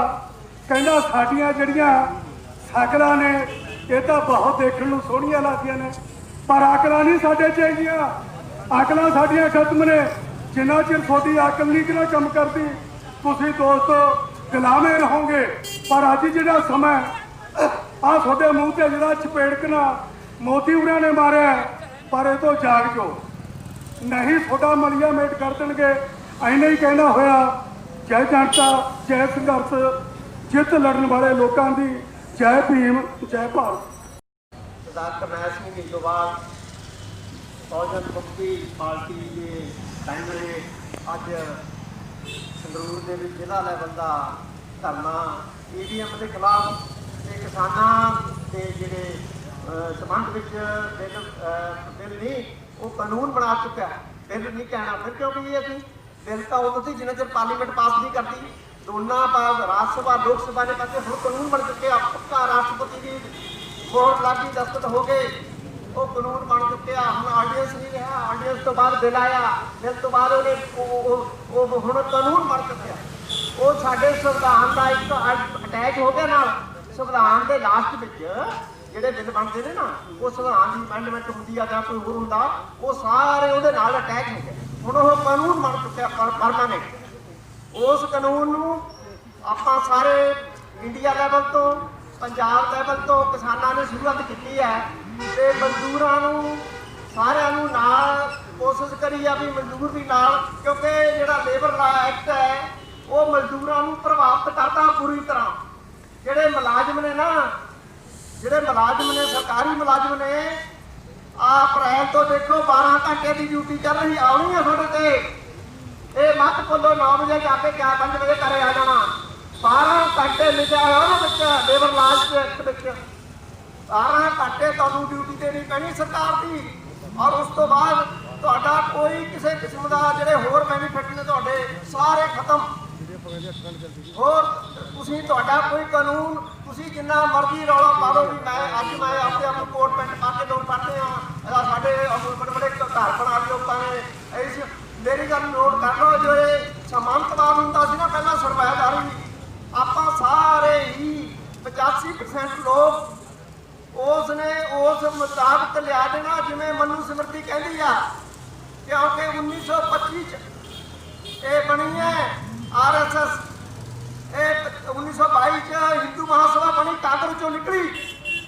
ਕਹਿੰਦਾ ਸਾਡੀਆਂ ਜਿਹੜੀਆਂ ਸ਼ਕਲਾਂ ਨੇ ਇਹ ਤਾਂ ਬਹੁਤ ਦੇਖਣ ਨੂੰ ਸੋਹਣੀਆਂ ਲੱਗਦੀਆਂ ਨੇ, ਪਰ ਅਕਲਾਂ ਨਹੀਂ ਸਾਡੇ ਚਾਹੀਦੀਆਂ। ਅਕਲਾਂ ਸਾਡੀਆਂ ਖਤਮ ਨੇ। ਜਿੰਨਾ ਚਿਰ ਤੁਹਾਡੀ ਅਕਲ ਨਹੀਂ ਕਿਹਨਾਂ ਕੰਮ ਕਰਦੀ ਤੁਸੀਂ ਦੋਸਤੋ ਗੁਲਾਮੇ ਰਹੋਗੇ। ਪਰ ਅੱਜ ਜਿਹੜਾ ਸਮਾਂ ਆਹ ਤੁਹਾਡੇ ਮੂੰਹ ਤੇ ਜਿਹੜਾ ਚਪੇੜਕਣਾ ਮੋਦੀ ਉਰਾਂ ਨੇ ਮਾਰਿਆ, ਪਰ ਇਹ ਤੋਂ ਜਾਗ ਜੋ, ਨਹੀਂ ਤੁਹਾਡਾ ਮਲੀਆ ਮੇਟ ਕਰ ਦੇਣਗੇ। ਐਨੇ ਹੀ ਕਹਿਣਾ ਹੋਇਆ, ਜੈ ਜਨਤਾ, ਜੈ ਸੰਘਰਸ਼, ਜਿੱਤ ਲੜਨ ਵਾਲੇ ਲੋਕਾਂ ਦੀ, ਜੈ ਭੀਮ, ਜੈ ਭਾਰਤ।
ਸਰਦਾਰ ਕਰਨੈਲ ਸਿੰਘ ਢੀਂਡੋਵਾਲ ਬਹੁਜਨ ਮੁਕਤੀ ਪਾਰਟੀ ਦੇ ਸੈਂਟਰ ਅੱਜ ਸੰਗਰੂਰ ਦੇ ਵਿੱਚ ਜ਼ਿਲ੍ਹਾ ਲੈਵਲ ਦਾ ਧਰਨਾ EVM ਦੇ ਖਿਲਾਫ ਤੇ ਕਿਸਾਨਾਂ ਦੇ ਜਿਹੜੇ ਸੰਬੰਧ ਵਿੱਚ ਬਿੱਲ ਨਹੀਂ ਉਹ ਕਾਨੂੰਨ ਬਣਾ ਚੁੱਕਿਆ। ਬਿੱਲ ਨਹੀਂ ਕਹਿਣਾ ਫਿਰ, ਕਿਉਂਕਿ ਅਸੀਂ ਬਿੱਲ ਤਾਂ ਉਦੋਂ ਸੀ ਜਿੰਨਾ ਚਿਰ ਪਾਰਲੀਮੈਂਟ ਪਾਸ ਨਹੀਂ ਕਰਦੀ। ਦੋਨਾਂ ਰਾਜ ਸਭਾ ਲੋਕ ਸਭਾ ਨੇ ਕਹਿੰਦੇ ਹੁਣ ਕਾਨੂੰਨ ਬਣ ਚੁੱਕੇ ਆ। ਪੱਕਾ ਰਾਸ਼ਟਰਪਤੀ ਦੀ ਮੋਹਰ ਲਾਗੀ ਦਸਤਖਤ ਹੋ ਗਏ, ਉਹ ਕਾਨੂੰਨ ਬਣ ਚੁੱਕਿਆ। ਹੁਣ ਆਰਡੀਐਂਸ ਨਹੀਂ ਰਿਹਾ, ਆਰਡੀਐਂਸ ਤੋਂ ਬਾਅਦ ਬਿੱਲ ਆਇਆ, ਬਿੱਲ ਤੋਂ ਬਾਅਦ ਉਹਨੇ ਉਹ ਹੁਣ ਕਾਨੂੰਨ ਬਣ ਚੁੱਕਿਆ। ਉਹ ਸਾਡੇ ਸੰਵਿਧਾਨ ਦਾ ਇੱਕ ਅਟੈਚ ਹੋ ਗਿਆ ਨਾਲ। ਸੰਵਿਧਾਨ ਦੇ ਲਾਸਟ ਵਿੱਚ ਜਿਹੜੇ ਬਿੱਲ ਬਣਦੇ ਨੇ ਨਾ, ਉਹ ਸੰਵਿਧਾਨ ਦੀ ਅਮੈਂਡਮੈਂਟ ਹੁੰਦੀ ਆ ਜਾਂ ਕੋਈ ਹੋਰ ਹੁੰਦਾ, ਉਹ ਸਾਰੇ ਉਹਦੇ ਨਾਲ ਅਟੈਚ ਹੋ ਗਏ। ਹੁਣ ਉਹ ਕਾਨੂੰਨ ਬਣ ਚੁੱਕਿਆ ਪਰਮਾਨੈਂਟ। ਉਸ ਕਾਨੂੰਨ ਨੂੰ ਆਪਾਂ ਸਾਰੇ ਇੰਡੀਆ ਲੈਵਲ ਤੋਂ, ਪੰਜਾਬ ਲੈਵਲ ਤੋਂ ਕਿਸਾਨਾਂ ਨੇ ਸ਼ੁਰੂਆਤ ਕੀਤੀ ਹੈ ਤੇ ਮਜ਼ਦੂਰਾਂ ਨੂੰ ਸਾਰਿਆਂ ਨੂੰ ਨਾਲ ਕੋਸ਼ਿਸ਼ ਕਰੀ ਆ ਵੀ ਮਜ਼ਦੂਰ ਵੀ ਨਾਲ, ਕਿਉਂਕਿ ਜਿਹੜਾ ਲੇਬਰ ਲਾ ਐਕਟ ਹੈ ਉਹ ਮਜ਼ਦੂਰਾਂ ਨੂੰ ਪ੍ਰਭਾਵਿਤ ਕਰਦਾ ਪੂਰੀ ਤਰ੍ਹਾਂ। ਜਿਹੜੇ ਮੁਲਾਜ਼ਮ ਨੇ ਨਾ, ਜਿਹੜੇ ਮੁਲਾਜ਼ਮ ਨੇ, ਸਰਕਾਰੀ ਮੁਲਾਜ਼ਮ ਨੇ, ਆ ਅਪ੍ਰੈਲ ਤੋਂ ਦੇਖੋ 12 ਘੰਟੇ ਦੀ ਡਿਊਟੀ ਚੱਲ ਰਹੀ ਆਉਣੀ ਹੈ ਤੁਹਾਡੇ ਤੇ। ਇਹ ਮੱਤ ਕੋਲੋਂ 9 ਵਜੇ ਜਾ ਕੇ 5 ਵਜੇ ਘਰੇ ਆ ਜਾਣਾ। 12 ਘੰਟੇ ਲਿਖਿਆ ਹੋਇਆ ਉਹਦੇ ਵਿੱਚ ਲੇਬਰ ਲਾਜ ਦੇ ਐਕਟ ਵਿੱਚ 12 ਘੰਟੇ ਤੁਹਾਨੂੰ ਡਿਊਟੀ ਦੇਣੀ ਪੈਣੀ ਸਰਕਾਰ ਦੀ। ਔਰ ਉਸ ਤੋਂ ਬਾਅਦ ਤੁਹਾਡਾ ਕੋਈ ਕਿਸੇ ਕਿਸਮ ਦਾ ਜਿਹੜੇ ਹੋਰ ਬੈਨੀਫਿਟ ਨੇ ਤੁਹਾਡੇ ਸਾਰੇ ਖਤਮ। ਹੋਰ ਤੁਸੀਂ ਤੁਹਾਡਾ ਕੋਈ ਕਾਨੂੰਨ ਤੁਸੀਂ ਜਿੰਨਾ ਮਰਜ਼ੀ ਰੌਲਾ ਪਾ ਲਓ ਵੀ ਮੈਂ ਆਪਣੇ ਆਪ ਨੂੰ ਕੋਟ ਪੈਂਟ ਪਾ ਕੇ ਲੋਕ ਪੜ੍ਹਦੇ ਹਾਂ, ਸਾਡੇ ਬੜੇ ਬੜੇ ਘਰ ਬਣਾ ਲਏ ਲੋਕਾਂ ਨੇ। ਇਸ ਮੇਰੀ ਗੱਲ ਨੋਟ ਕਰ ਲਓ, ਜੋ ਇਹ ਸਮਾਨਤਵਾਦ ਹੁੰਦਾ ਸੀ ਨਾ ਪਹਿਲਾਂ ਸਰਵਾਇਦਾਰੀ, ਆਪਾਂ ਸਾਰੇ ਹੀ 85% ਲੋਕ ਉਸ ਮੁਤਾਬਕ ਲਿਆ ਦੇਣਾ ਜਿਵੇਂ ਮਨੂ ਸਿਮਰਤੀ ਕਹਿੰਦੀ ਆ। ਕਿਉਂਕਿ 1925 ਚ ਇਹ ਬਣੀ ਹੈ RSS, ਇਹ 1922 ਚ ਹਿੰਦੂ ਮਹਾਸਭਾ ਬਣੀ, ਕਾਂਗਰਸ ਚੋਂ ਨਿਕਲੀ।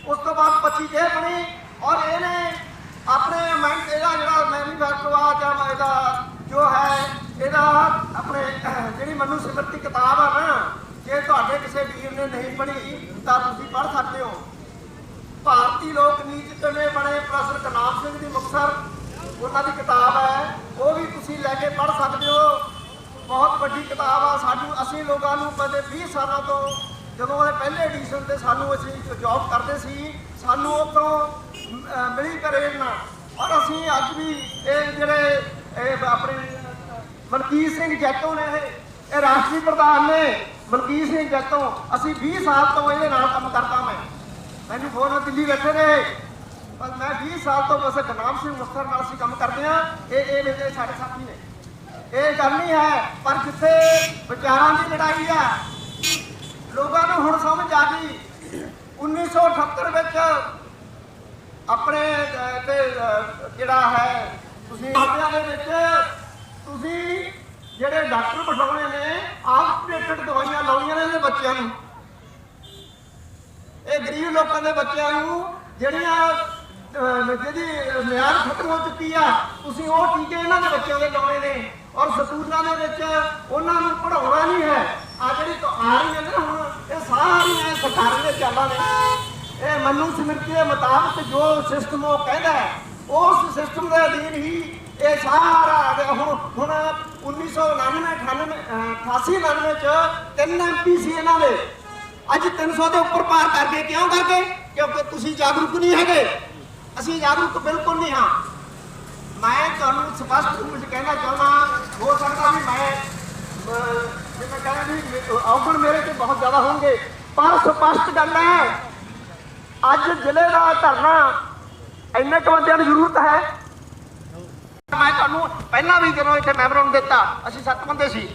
ਉਸ ਤੋਂ ਬਾਅਦ 25 ਚ ਇਹ ਬਣੀ ਔਰ ਇਹਨੇ ਆਪਣੇ ਅਮੈਂਡ ਇਹਦਾ ਜਿਹੜਾ ਮੈਨੀਫੈਸਟੋ ਆ ਜਾਂ ਇਹਦਾ ਜੋ ਹੈ ਇਹਦਾ ਆਪਣੇ ਜਿਹੜੀ ਮਨੂ ਸਿਮਰਤੀ ਕਿਤਾਬ ਆ ਨਾ, ਜੇ ਤੁਹਾਡੇ ਕਿਸੇ ਵੀਰ ਨੇ ਨਹੀਂ ਪੜ੍ਹੀ ਤਾਂ ਤੁਸੀਂ ਪੜ੍ਹ ਸਕਦੇ ਹੋ। ਭਾਰਤੀ ਲੋਕ ਨੀਤੀ ਕਿਵੇਂ ਬਣੇ, ਪ੍ਰੋਫੈਸਰ ਗੁਰਨਾਮ ਸਿੰਘ ਦੀ ਮੁਕਤਸਰ ਉਹਨਾਂ ਦੀ ਕਿਤਾਬ ਹੈ, ਉਹ ਵੀ ਤੁਸੀਂ ਲੈ ਕੇ ਪੜ੍ਹ ਸਕਦੇ ਹੋ। ਬਹੁਤ ਵੱਡੀ ਕਿਤਾਬ ਆ। ਅਸੀਂ ਲੋਕਾਂ ਨੂੰ ਕਦੇ 20 ਸਾਲਾਂ ਤੋਂ ਜਦੋਂ ਇਹ ਪਹਿਲੇ ਐਡੀਸ਼ਨ ਤੇ ਸਾਨੂੰ ਅਸੀਂ ਜੌਬ ਕਰਦੇ ਸੀ, ਸਾਨੂੰ ਉਹ ਤੋਂ ਮਿਲੀ ਪ੍ਰੇਰਨਾ। ਔਰ ਅਸੀਂ ਅੱਜ ਵੀ ਇਹ ਜਿਹੜੇ ਆਪਣੇ ਮਲਕੀਤ ਸਿੰਘ ਜੈਤੋਂ ਨੇ, ਇਹ ਰਾਸ਼ਟਰੀ ਪ੍ਰਧਾਨ ਨੇ ਮਲਕੀਤ ਸਿੰਘ ਜੈਤੋਂ, ਅਸੀਂ 20 ਸਾਲ ਤੋਂ ਇਹਦੇ ਨਾਲ ਕੰਮ ਕਰਦਾ। ਮੈਨੂੰ ਫੋਨ ਦਿੱਲੀ ਬੈਠੇ ਨੇ, ਪਰ ਮੈਂ 20 ਸਾਲ ਤੋਂ ਬਸ ਗੁਰਨਾਮ ਸਿੰਘ ਮੁਕਤਸਰ ਨਾਲ ਅਸੀਂ ਕੰਮ ਕਰਦੇ ਹਾਂ। ਇਹ ਸਾਡੇ ਸਾਥੀ ਨੇ, ਇਹ ਗੱਲ ਨਹੀਂ ਹੈ। ਪਰ ਜਿੱਥੇ ਵਿਚਾਰਾਂ ਦੀ ਲੜਾਈ ਆ, ਲੋਕਾਂ ਨੂੰ ਹੁਣ ਸਮਝ ਆ ਗਈ। 1978 ਵਿੱਚ ਆਪਣੇ ਤੇ ਜਿਹੜਾ ਹੈ ਤੁਸੀਂ ਹੱਥਿਆਂ ਦੇ ਵਿੱਚ ਤੁਸੀਂ ਜਿਹੜੇ ਡਾਕਟਰ ਬਿਠਾਉਣੇ ਨੇ, ਆਊਟਡੇਟਡ ਦਵਾਈਆਂ ਲਾਉਣੀਆਂ ਨੇ ਇਹਦੇ ਬੱਚਿਆਂ ਨੂੰ। ਇਹ ਗਰੀਬ ਲੋਕਾਂ ਦੇ ਬੱਚਿਆਂ ਨੂੰ ਜਿਹੜੀਆਂ ਜਿਹਦੀ ਮਿਆਦ ਖਤਮ ਹੋ ਚੁੱਕੀ ਆ, ਤੁਸੀਂ ਉਹ ਟੀਕੇ ਇਹਨਾਂ ਦੇ ਬੱਚਿਆਂ ਦੇ ਲਾਉਣੇ ਨੇ। ਔਰ ਸਕੂਲਾਂ ਦੇ ਵਿੱਚ ਉਹਨਾਂ ਨੂੰ ਪੜ੍ਹਾਉਣਾ ਨਹੀਂ ਹੈ। ਆ ਜਿਹੜੀ ਆ ਰਹੀਆਂ ਨੇ ਹੁਣ ਇਹ ਸਾਰੀਆਂ ਸਰਕਾਰਾਂ ਦੇ ਚਾਲਾਂ ਨੇ। ਇਹ ਮਨੂ ਸਿਮਰਤੀ ਦੇ ਮੁਤਾਬਕ ਜੋ ਸਿਸਟਮ ਉਹ ਕਹਿੰਦਾ ਹੈ ਉਸ ਸਿਸਟਮ ਦੇ ਅਧੀਨ ਹੀ ਇਹ ਸਾਰਾ ਹੁਣ 1999 88 ਚ 3 MP ਸੀ ਇਹਨਾਂ ਦੇ, ਅੱਜ 300 ਦੇ ਉੱਪਰ ਪਾਰ ਕਰ ਗਏ। ਕਿਉਂ ਕਰਕੇ? ਕਿਉਂਕਿ ਤੁਸੀਂ ਜਾਗਰੂਕ ਨਹੀਂ ਹੈਗੇ, ਅਸੀਂ ਜਾਗਰੂਕ ਬਿਲਕੁਲ ਨਹੀਂ ਹਾਂ। ਮੈਂ ਤੁਹਾਨੂੰ ਸਪਸ਼ਟ ਰੂਪ ਵਿੱਚ ਕਹਿਣਾ ਚਾਹੁੰਦਾ, ਹੋ ਸਕਦਾ ਵੀ ਮੈਂ ਕਹਿੰਦਾ ਵੀ ਔਗਣ ਮੇਰੇ ਤੇ ਬਹੁਤ ਜ਼ਿਆਦਾ ਹੋਣਗੇ, ਪਰ ਸਪਸ਼ਟ ਗੱਲ ਹੈ ਅੱਜ ਜ਼ਿਲ੍ਹੇ ਦਾ ਧਰਨਾ ਇੰਨੇ ਕੁ ਬੰਦਿਆਂ ਦੀ ਜ਼ਰੂਰਤ ਹੈ। ਮੈਂ ਤੁਹਾਨੂੰ ਪਹਿਲਾਂ ਵੀ ਜਦੋਂ ਇੱਥੇ ਮੈਂਬਰਾਂ ਨੂੰ ਦਿੱਤਾ, ਅਸੀਂ 7 ਬੰਦੇ ਸੀ।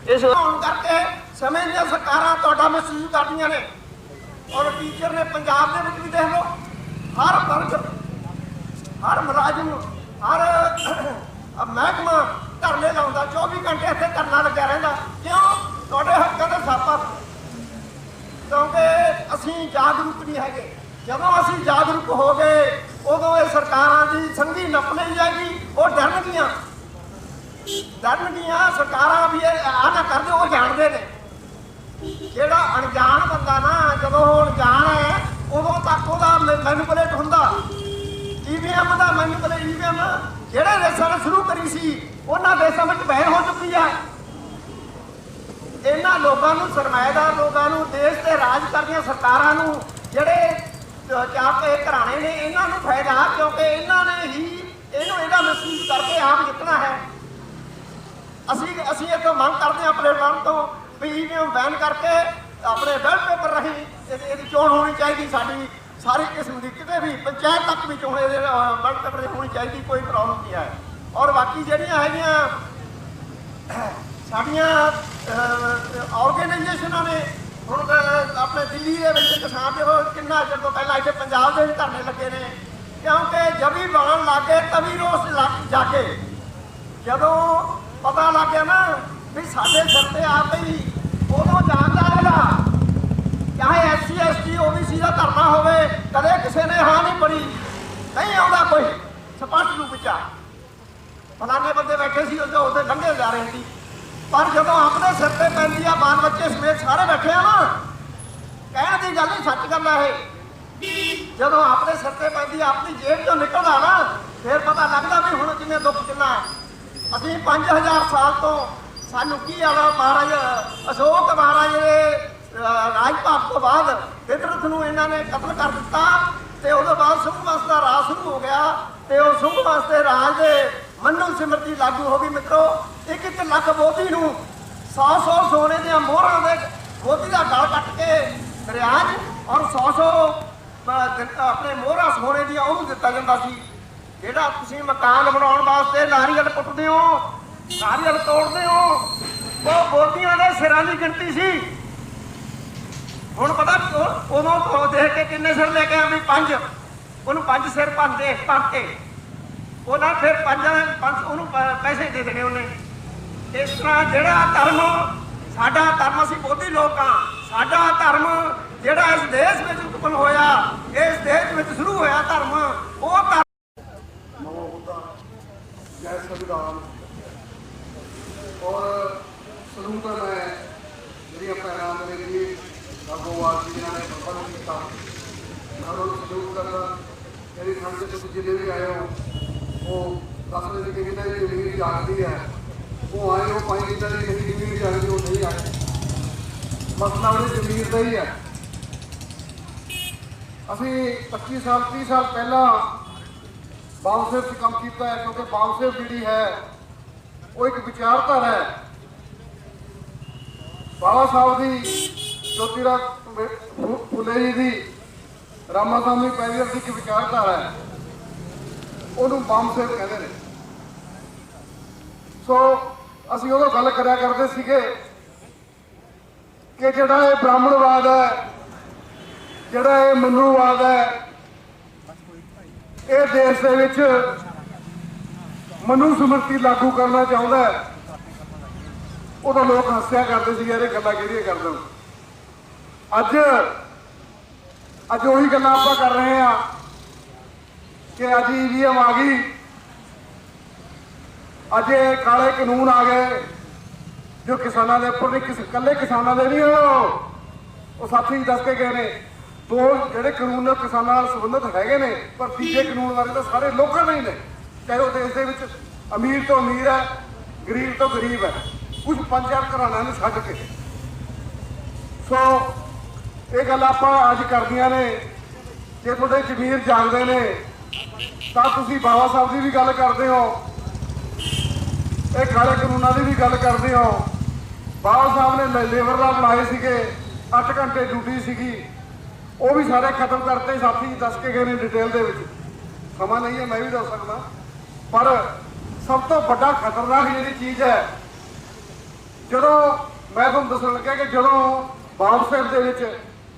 ਇਸ ਹੋਣ ਕਰਕੇ ਸਮੇਂ ਦੀਆਂ ਸਰਕਾਰਾਂ ਤੁਹਾਡਾ ਮਹਿਸੂਸ ਕਰਦੀਆਂ ਨੇ, ਔਰ ਟੀਚਰ ਨੇ ਪੰਜਾਬ ਦੇ ਵਿੱਚ ਵੀ ਦੇਖ ਲਓ, ਹਰ ਵਰਗ, ਹਰ ਮੁਲਾਜ਼ਮ, ਹਰ ਮਹਿਕਮਾ ਧਰਨੇ ਲਾਉਂਦਾ, 24 ਘੰਟੇ ਇੱਥੇ ਧਰਨਾ ਲੱਗਿਆ ਰਹਿੰਦਾ। ਕਿਉਂ? ਤੁਹਾਡੇ ਹੱਕਾਂ ਦਾ ਸਾਪਾ, ਕਿਉਂਕਿ ਅਸੀਂ ਜਾਗਰੂਕ ਨਹੀਂ ਹੈਗੇ। ਜਦੋਂ ਅਸੀਂ ਜਾਗਰੂਕ ਹੋ ਗਏ ਉਦੋਂ ਇਹ ਸਰਕਾਰਾਂ ਦੀ ਸੰਘੀ ਨੱਪ ਲਈ ਜਾਏਗੀ, ਉਹ ਡਰਨਗੀਆਂ ਸਰਕਾਰਾਂ ਵੀ ਇਹ ਆ ਨਾ ਕਰਦੇ, ਉਹ ਜਾਣਦੇ ਨੇ। ਜਿਹੜਾ ਅਣਜਾਣ ਬੰਦਾ ਨਾ, ਜਦੋਂ ਉਹ ਅਣਜਾਣ ਹੈ ਉਦੋਂ ਤੱਕ ਉਹਦਾ ਮੈਨੂਪੂਲੇਟ ਹੁੰਦਾ। EVM ਦਾ ਮੈਨੂਪੂਲੇਟ, EVM ਜਿਹੜੇ ਦੇਸ਼ਾਂ ਨੇ ਸ਼ੁਰੂ ਕਰੀ ਸੀ ਉਹਨਾਂ ਦੇਸ਼ਾਂ ਵਿੱਚ ਬਹਿਰ ਹੋ ਚੁੱਕੀ ਹੈ। ਇਹਨਾਂ ਲੋਕਾਂ ਨੂੰ, ਸਰਮਾਏਦਾਰ ਲੋਕਾਂ ਨੂੰ, ਦੇਸ਼ ਤੇ ਰਾਜ ਕਰਦੀਆਂ ਸਰਕਾਰਾਂ ਨੂੰ, ਜਿਹੜੇ ਚਾਪੇ ਘਰਾਣੇ ਨੇ, ਇਹਨਾਂ ਨੂੰ ਫਾਇਦਾ, ਕਿਉਂਕਿ ਇਹਨਾਂ ਨੇ ਹੀ ਇਹਦਾ ਮਹਿਸੂਸ ਕਰਕੇ ਆਪ ਜਿੱਤਣਾ ਹੈ। ਅਸੀਂ ਇਹ ਤੋਂ ਮੰਗ ਕਰਦੇ ਹਾਂ ਪਲੇਟਫਾਰਮ ਤੋਂ ਵੀ EVM ਬੈਨ ਕਰਕੇ ਆਪਣੇ ਬੈਲਟ ਪੇਪਰ ਰਾਹੀਂ ਇਹਦੀ ਚੋਣ ਹੋਣੀ ਚਾਹੀਦੀ। ਸਾਡੀ ਸਾਰੀ ਕਿਸਮ ਦੀ, ਕਿਤੇ ਵੀ ਪੰਚਾਇਤ ਤੱਕ ਵੀ ਚੋਣ ਇਹਦੇ ਬੈਲਟ ਪੇਪਰ ਦੀ ਹੋਣੀ ਚਾਹੀਦੀ, ਕੋਈ ਪ੍ਰੋਬਲਮ ਨਹੀਂ ਹੈ। ਔਰ ਬਾਕੀ ਜਿਹੜੀਆਂ ਹੈਗੀਆਂ ਸਾਡੀਆਂ ਆਰਗੇਨਾਈਜੇਸ਼ਨਾਂ ਨੇ, ਹੁਣ ਆਪਣੇ ਦਿੱਲੀ ਦੇ ਵਿੱਚ ਕਿਸਾਨ ਦੇ ਕਿੰਨਾ ਚਿਰ ਤੋਂ ਪਹਿਲਾਂ ਇੱਥੇ ਪੰਜਾਬ ਦੇ ਵਿੱਚ ਧਰਨੇ ਲੱਗੇ ਨੇ, ਕਿਉਂਕਿ ਜਬੀ ਬਣਨ ਲੱਗੇ ਤਵੀ ਰੋਸ ਜਾਗੇ। ਜਦੋਂ ਪਤਾ ਲੱਗ ਗਿਆ ਨਾ ਵੀ ਸਾਡੇ ਸਿਰ ਤੇ ਆ ਪਈ, ਉਦੋਂ ਜਾਂਦਾ ਹੈਗਾ। ਚਾਹੇ SC ST OBC ਦਾ ਧਰਨਾ ਹੋਵੇ, ਕਦੇ ਕਿਸੇ ਨੇ ਹਾਂ ਨਹੀਂ ਪੜੀ, ਨਹੀਂ ਆਉਂਦਾ ਕੋਈ ਸਪਸ਼ਟ ਰੂਪ ਵਿੱਚ। ਫਲਾਣੇ ਬੰਦੇ ਬੈਠੇ ਸੀ, ਉਹਦੇ ਲੰਘੇ ਜਾ ਰਹੇ ਸੀ, ਪਰ ਜਦੋਂ ਆਪਣੇ ਸਿਰ ਤੇ ਪੈਂਦੀ ਆ, ਬਾਲ ਬੱਚੇ ਸਮੇਤ ਸਾਰੇ ਬੈਠੇ ਆ ਨਾ, ਕਹਿਣ ਦੀ ਗੱਲ ਨਹੀਂ, ਸੱਚ ਗੱਲ ਹੈ ਇਹ। ਜਦੋਂ ਆਪਣੇ ਸਿਰ ਤੇ ਪੈਂਦੀ ਆ, ਆਪਣੀ ਜੇਬ ਚੋਂ ਨਿਕਲਦਾ ਨਾ, ਫਿਰ ਪਤਾ ਲੱਗਦਾ ਵੀ ਹੁਣ ਕਿੰਨੇ ਦੁੱਖ ਕਿੰਨਾ। ਅਸੀਂ 5000 ਸਾਲ ਤੋਂ ਸਾਨੂੰ ਕੀ ਆਲਾ ਮਹਾਰਾਜ ਅਸ਼ੋਕ ਮਹਾਰਾਜ ਦੇ ਰਾਜ ਭਾਗ ਤੋਂ ਬਾਅਦ ਫਿਤਰਤ ਨੂੰ ਇਹਨਾਂ ਨੇ ਕਤਲ ਕਰ ਦਿੱਤਾ, ਤੇ ਉਹਦੇ ਬਾਅਦ ਸਿੰਘ ਵੰਸ਼ ਦਾ ਰਾਜ ਸ਼ੁਰੂ ਹੋ ਗਿਆ, ਤੇ ਉਹ ਸਿੰਘ ਵੰਸ਼ ਦੇ ਰਾਜ ਦੇ ਮੰਨੂ ਸਿਮਰਤੀ ਲਾਗੂ ਹੋ ਗਈ। ਮਿੱਤਰੋ, 1-1 ਲੱਖ ਮੋਦੀ ਨੂੰ 100 ਸੋਨੇ ਦੀਆਂ ਮੋਹਰਾਂ ਦੇ ਮੋਦੀ ਦਾ ਗਲ ਕੱਟ ਕੇ ਦਰਿਆ 'ਚ, ਔਰ 100 ਆਪਣੇ ਮੋਹਰਾਂ ਸੋਨੇ ਦੀਆਂ ਉਹਨੂੰ ਦਿੱਤਾ ਜਾਂਦਾ ਸੀ। ਜਿਹੜਾ ਤੁਸੀਂ ਮਕਾਨ ਬਣਾਉਣ ਵਾਸਤੇ ਨਾਰੀਅਲ ਪੁੱਟਦੇ ਹੋ, ਨਾਰੀਅਲ ਤੋੜਦੇ ਹੋ, ਉਹ ਮੋਦੀਆਂ ਦੇ ਸਿਰਾਂ ਦੀ ਗਿਣਤੀ ਸੀ। ਹੁਣ ਪਤਾ ਉਦੋਂ ਦੇਖ ਕੇ ਕਿੰਨੇ ਸਿਰ ਲੈ ਕੇ ਆ ਵੀ 5, ਉਹਨੂੰ 5 ਸਿਰ ਭੰਨ ਕੇ ਉਹਨਾਂ ਫਿਰ 5 ਉਹਨੂੰ ਪੈਸੇ ਦੇ ਦੇਣੇ ਉਹਨੇ। ਇਸ ਤਰ੍ਹਾਂ ਜਿਹੜਾ ਧਰਮ, ਸਾਡਾ ਧਰਮ, ਅਸੀਂ ਬੋਧੀ ਲੋਕ ਹਾਂ, ਸਾਡਾ ਧਰਮ ਜਿਹੜਾ ਇਸ ਦੇਸ਼ ਵਿੱਚ ਉਤਪੰਨ ਹੋਇਆ, ਇਸ ਦੇਸ਼ ਵਿੱਚ ਸ਼ੁਰੂ ਹੋਇਆ ਧਰਮ, ਉਹ ਧਰਮ
ਜੈ ਸੰਵਿਧਾਨ। ਔਰ ਸ਼ੁਰੂ ਤੋਂ ਮੈਂ ਜਿਹੜੀਆਂ ਪਹਿਲਾਂ ਮੇਰੇ ਲਈ ਰਾਗੋਵਾਲ ਜੀ ਨੇ ਪ੍ਰਬੰਧ ਕੀਤਾ, ਮੈਂ ਉਹਨਾਂ ਨੂੰ ਸਲੂਟ ਕਰਦਾ। ਮੇਰੀ ਸਮਝ ਚ ਤੁਸੀਂ ਜਿੰਨੇ ਵੀ ਆਏ ਹੋ, ਉਹ ਦੱਸਦੇ ਸੀ ਕਿ ਇਹਨਾਂ ਦੀ ਜ਼ਮੀਨ ਜਾਗਦੀ ਹੈ, ਉਹ ਆਏ ਹੋ ਪਾਈ ਕਿਤਾ ਦੀ ਨਹੀਂ ਜ਼ਮੀਨ ਜਾਗਦੀ, ਉਹ ਨਹੀਂ ਆਏ। ਮਸਲਾ ਉਹਦੀ ਜ਼ਮੀਨ ਦਾ ਹੀ ਹੈ। ਅਸੀਂ 25 ਸਾਲ 30 ਸਾਲ ਪਹਿਲਾਂ ਬਾਉਂਸਰ 'ਚ ਕੰਮ ਕੀਤਾ ਹੈ, ਕਿਉਂਕਿ ਬਾਉਂਸਰ ਜਿਹੜੀ ਹੈ ਉਹ ਇੱਕ ਵਿਚਾਰਧਾਰਾ ਹੈ। ਬਾਬਾ ਸਾਹਿਬ ਦੀ, ਜੋਤੀਰਾਓ ਫੁਲੇ ਜੀ ਦੀ, ਰਾਮਾ ਸਾਹਿਬ ਪੈਰੀਅਰ ਦੀ ਇੱਕ ਵਿਚਾਰਧਾਰਾ ਹੈ, ਉਹਨੂੰ ਬਾਉਂਸਰ ਕਹਿੰਦੇ ਨੇ। ਸੋ ਅਸੀਂ ਉਦੋਂ ਗੱਲ ਕਰਿਆ ਕਰਦੇ ਸੀਗੇ ਕਿ ਜਿਹੜਾ ਇਹ ਬ੍ਰਾਹਮਣਵਾਦ ਹੈ, ਜਿਹੜਾ ਇਹ ਮਨੂਵਾਦ ਹੈ, ਇਹ ਦੇਸ਼ ਦੇ ਵਿੱਚ ਮਨੂ ਸਮਿਰਤੀ ਲਾਗੂ ਕਰਨਾ ਚਾਹੁੰਦਾ ਹੈ। ਉਦੋਂ ਲੋਕ ਹੱਸਿਆ ਕਰਦੇ ਸੀ, ਇਹ ਗੱਲਾਂ ਕਿਹੜੀਆਂ ਕਰਦੇ ਹੋ। ਅੱਜ ਉਹੀ ਗੱਲਾਂ ਆਪਾਂ ਕਰ ਰਹੇ ਹਾਂ ਕਿ ਅੱਜ EVM ਆ ਗਈ, ਅੱਜ ਇਹ ਕਾਲੇ ਕਾਨੂੰਨ ਆ ਗਏ ਜੋ ਕਿਸਾਨਾਂ ਦੇ ਉੱਪਰ ਨਹੀਂ, ਇਕੱਲੇ ਕਿਸਾਨਾਂ ਦੇ ਨਹੀਂ, ਉਹ ਸਾਥੀ ਦੱਸ ਕੇ ਗਏ ਨੇ
ਦੋ ਜਿਹੜੇ ਕਾਨੂੰਨ ਨੇ ਕਿਸਾਨਾਂ ਨਾਲ ਸੰਬੰਧਿਤ ਹੈਗੇ ਨੇ, ਪਰ ਤੀਜੇ ਕਾਨੂੰਨ ਬਾਰੇ ਤਾਂ ਸਾਰੇ ਲੋਕਾਂ ਦੇ ਹੀ ਨੇ, ਚਾਹੇ ਉਹ ਦੇਸ਼ ਦੇ ਵਿੱਚ ਅਮੀਰ ਤੋਂ ਅਮੀਰ ਹੈ, ਗਰੀਬ ਤੋਂ ਗਰੀਬ ਹੈ, ਕੁਝ 5-4 ਘਰਾਣਿਆਂ ਨੂੰ ਛੱਡ ਕੇ। ਸੋ ਇਹ ਗੱਲ ਆਪਾਂ ਅੱਜ ਕਰਦੀਆਂ ਨੇ। ਜੇ ਤੁਹਾਡੇ ਜ਼ਮੀਰ ਜਾਗਦੇ ਨੇ ਤਾਂ ਤੁਸੀਂ ਬਾਬਾ ਸਾਹਿਬ ਦੀ ਵੀ ਗੱਲ ਕਰਦੇ ਹੋ, ਇਹ ਕਾਲੇ ਕਾਨੂੰਨਾਂ ਦੀ ਵੀ ਗੱਲ ਕਰਦੇ ਹੋ। ਬਾਬਾ ਸਾਹਿਬ ਨੇ ਲੇਬਰ ਦਾ ਬਣਾਏ ਸੀਗੇ, 8 ਘੰਟੇ ਡਿਊਟੀ ਸੀਗੀ, ਉਹ ਵੀ ਸਾਰੇ ਖਤਮ ਕਰਤੇ। ਸਾਥੀ ਦੱਸ ਕੇ ਗਏ ਨੇ ਡਿਟੇਲ ਦੇ ਵਿੱਚ, ਸਮਾਂ ਨਹੀਂ ਹੈ ਮੈਂ ਵੀ ਦੱਸ ਸਕਦਾ। ਪਰ ਸਭ ਤੋਂ ਵੱਡਾ ਖਤਰਨਾਕ ਜਿਹੜੀ ਚੀਜ਼ ਹੈ, ਜਦੋਂ ਮੈਂ ਤੁਹਾਨੂੰ ਦੱਸਣ ਲੱਗਿਆ ਕਿ ਜਦੋਂ ਬਾਬਾ ਸਾਹਿਬ ਦੇ ਵਿੱਚ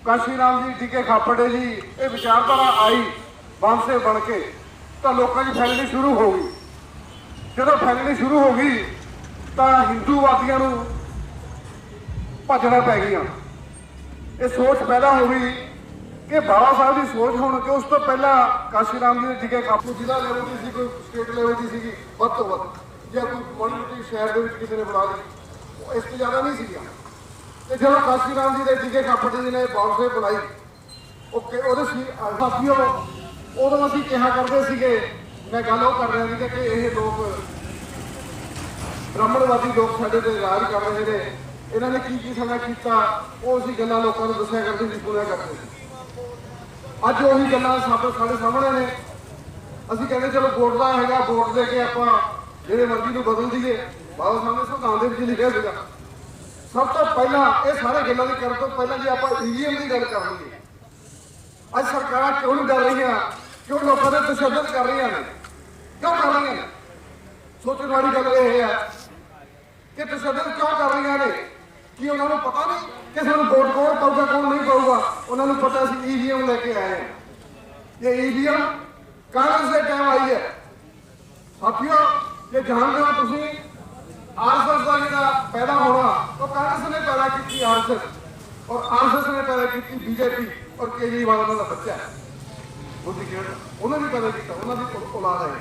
ਕਾਸ਼ੀ ਰਾਮ ਜੀ ਡੀ ਕੇ ਖਾਪੜੇ ਜੀ ਇਹ ਵਿਚਾਰਧਾਰਾ ਆਈ ਬਾਬਾ ਸਾਹਿਬ ਬਣ ਕੇ, ਤਾਂ ਲੋਕਾਂ ਦੀ ਫੈਲਣੀ ਸ਼ੁਰੂ ਹੋ ਗਈ। ਜਦੋਂ ਫੈਲਣੀ ਸ਼ੁਰੂ ਹੋ ਗਈ ਤਾਂ ਹਿੰਦੂਵਾਦੀਆਂ ਨੂੰ ਭੱਜਣਾ ਪੈ ਗਈਆਂ। ਇਹ ਸੋਚ ਪੈਦਾ ਹੋ ਗਈ ਕਿ ਬਾਬਾ ਸਾਹਿਬ ਦੀ ਸੋਚ ਹੋਣ ਕਿ ਉਸ ਤੋਂ ਪਹਿਲਾਂ ਕਾਸ਼ੀ ਰਾਮ ਜੀ ਦੇ ਡੀ ਕੇ ਖਾਪੜੇ ਜ਼ਿਲ੍ਹਾ ਲੈਵਲ ਦੀ ਸੀ, ਕੋਈ ਸਟੇਟ ਲੈਵਲ ਦੀ ਸੀਗੀ ਵੱਧ ਤੋਂ ਵੱਧ, ਜਾਂ ਕੋਈ ਕਮਿਊਨਿਟੀ ਸ਼ਹਿਰ ਦੇ ਵਿੱਚ ਕਿਸੇ ਨੇ ਬਣਾ ਲਈ, ਇਸ ਤੋਂ ਜ਼ਿਆਦਾ ਨਹੀਂ ਸੀਗਾ। ਤੇ ਜਦੋਂ ਕਾਸ਼ੀ ਰਾਮ ਜੀ ਦੇ ਡੀ ਕੇ ਖਾਪੜੇ ਜੀ ਨੇ ਬਾਬਾ ਸਾਹਿਬ ਬਣਾਈ, ਉਹਦੇ ਸਾਥੀਓ ਉਦੋਂ ਅਸੀਂ ਕਿਹਾ ਕਰਦੇ ਸੀਗੇ, ਮੈਂ ਗੱਲ ਉਹ ਕਰ ਰਿਹਾ ਸੀ ਕਿ ਇਹ ਲੋਕ ਬ੍ਰਾਹਮਣਵਾਦੀ ਲੋਕ ਸਾਡੇ ਤੇ ਰਾਜ ਕਰ ਰਹੇ ਨੇ, ਇਹਨਾਂ ਨੇ ਕੀ ਕੀ ਸਾਡਾ ਕੀਤਾ, ਉਹ ਅਸੀਂ ਗੱਲਾਂ ਲੋਕਾਂ ਨੂੰ ਦੱਸਿਆ ਕਰਦੇ ਸੀ, ਸੁਣਿਆ ਕਰਦੇ ਸੀ। ਅੱਜ ਉਹੀ ਗੱਲਾਂ ਸਾਡੇ ਸਾਹਮਣੇ ਨੇ। ਅਸੀਂ ਕਹਿੰਦੇ ਚਲੋ ਵੋਟ ਦਾ ਹੈਗਾ, ਵੋਟ ਦੇ ਕੇ ਆਪਾਂ ਜਿਹੜੇ ਮਰਜ਼ੀ ਨੂੰ ਬਦਲ ਦਈਏ। ਬਾਬਾ ਸਾਹਿਬ ਨੇ ਸੰਵਿਧਾਨ ਦੇ ਵਿੱਚ ਲਿਖਿਆ ਸੀਗਾ। ਸਭ ਤੋਂ ਪਹਿਲਾਂ ਇਹ ਸਾਰੇ ਗੱਲਾਂ ਦੀ ਕਰਨ ਤੋਂ ਪਹਿਲਾਂ ਜੇ ਆਪਾਂ ਈਵੀਐਮ ਦੀ ਗੱਲ ਕਰ ਲਈਏ, ਅੱਜ ਸਰਕਾਰਾਂ ਕਿਉਂ ਨਹੀਂ ਕਰ ਰਹੀਆਂ, ਕਿਉਂ ਲੋਕਾਂ ਦੇ ਤਸ਼ੱਦਦ ਕਰ ਰਹੀਆਂ ਨੇ, ਕਿਉਂ ਕਰ ਰਹੀਆਂ ਨੇ? ਸੋਚਣ ਵਾਲੀ ਗੱਲ ਇਹ ਹੈ ਕਿ ਤਸ਼ੱਦਦ ਕਿਉਂ ਕਰ ਰਹੀਆਂ ਨੇ? ਕੀ ਉਹਨਾਂ ਨੂੰ ਪਤਾ ਨਹੀਂ ਕਿ ਸਾਨੂੰ ਵੋਟ ਕੌਣ ਪਾਊਗਾ ਕੌਣ ਨਹੀਂ ਪਾਊਗਾ? ਉਹਨਾਂ ਨੂੰ ਪਤਾ ਸੀ ਈਵੀਐਮ ਲੈ ਕੇ ਆਏ ਹਾਂ। ਇਹ ਈਵੀਐਮ ਕਾਂਗਰਸ ਦੇ ਟਾਈਮ ਆਈ ਹੈ। ਸਾਥੀਓ ਜੇ ਜਾਣਦੇ ਹੋ ਤੁਸੀਂ, ਆਰਐਸਐਸ ਦਾ ਜਿਹੜਾ ਪੈਦਾ ਹੋਣਾ ਉਹ ਕਾਂਗਰਸ ਨੇ ਪੈਦਾ ਕੀਤੀ, ਆਰਐਸਐਸ, ਔਰ ਆਰਐਸਐਸ ਨੇ ਪੈਦਾ ਕੀਤੀ ਬੀਜੇਪੀ, ਔਰ ਕੇਜਰੀਵਾਲ ਉਹਨਾਂ ਦਾ ਬੱਚਾ ਹੈ, ਉਹਦੀ ਖੇਡ ਉਹਨਾਂ ਨੇ ਪੈਦਾ ਕੀਤਾ, ਉਹਨਾਂ ਦੀ ਔਲਾਦ ਹੈ।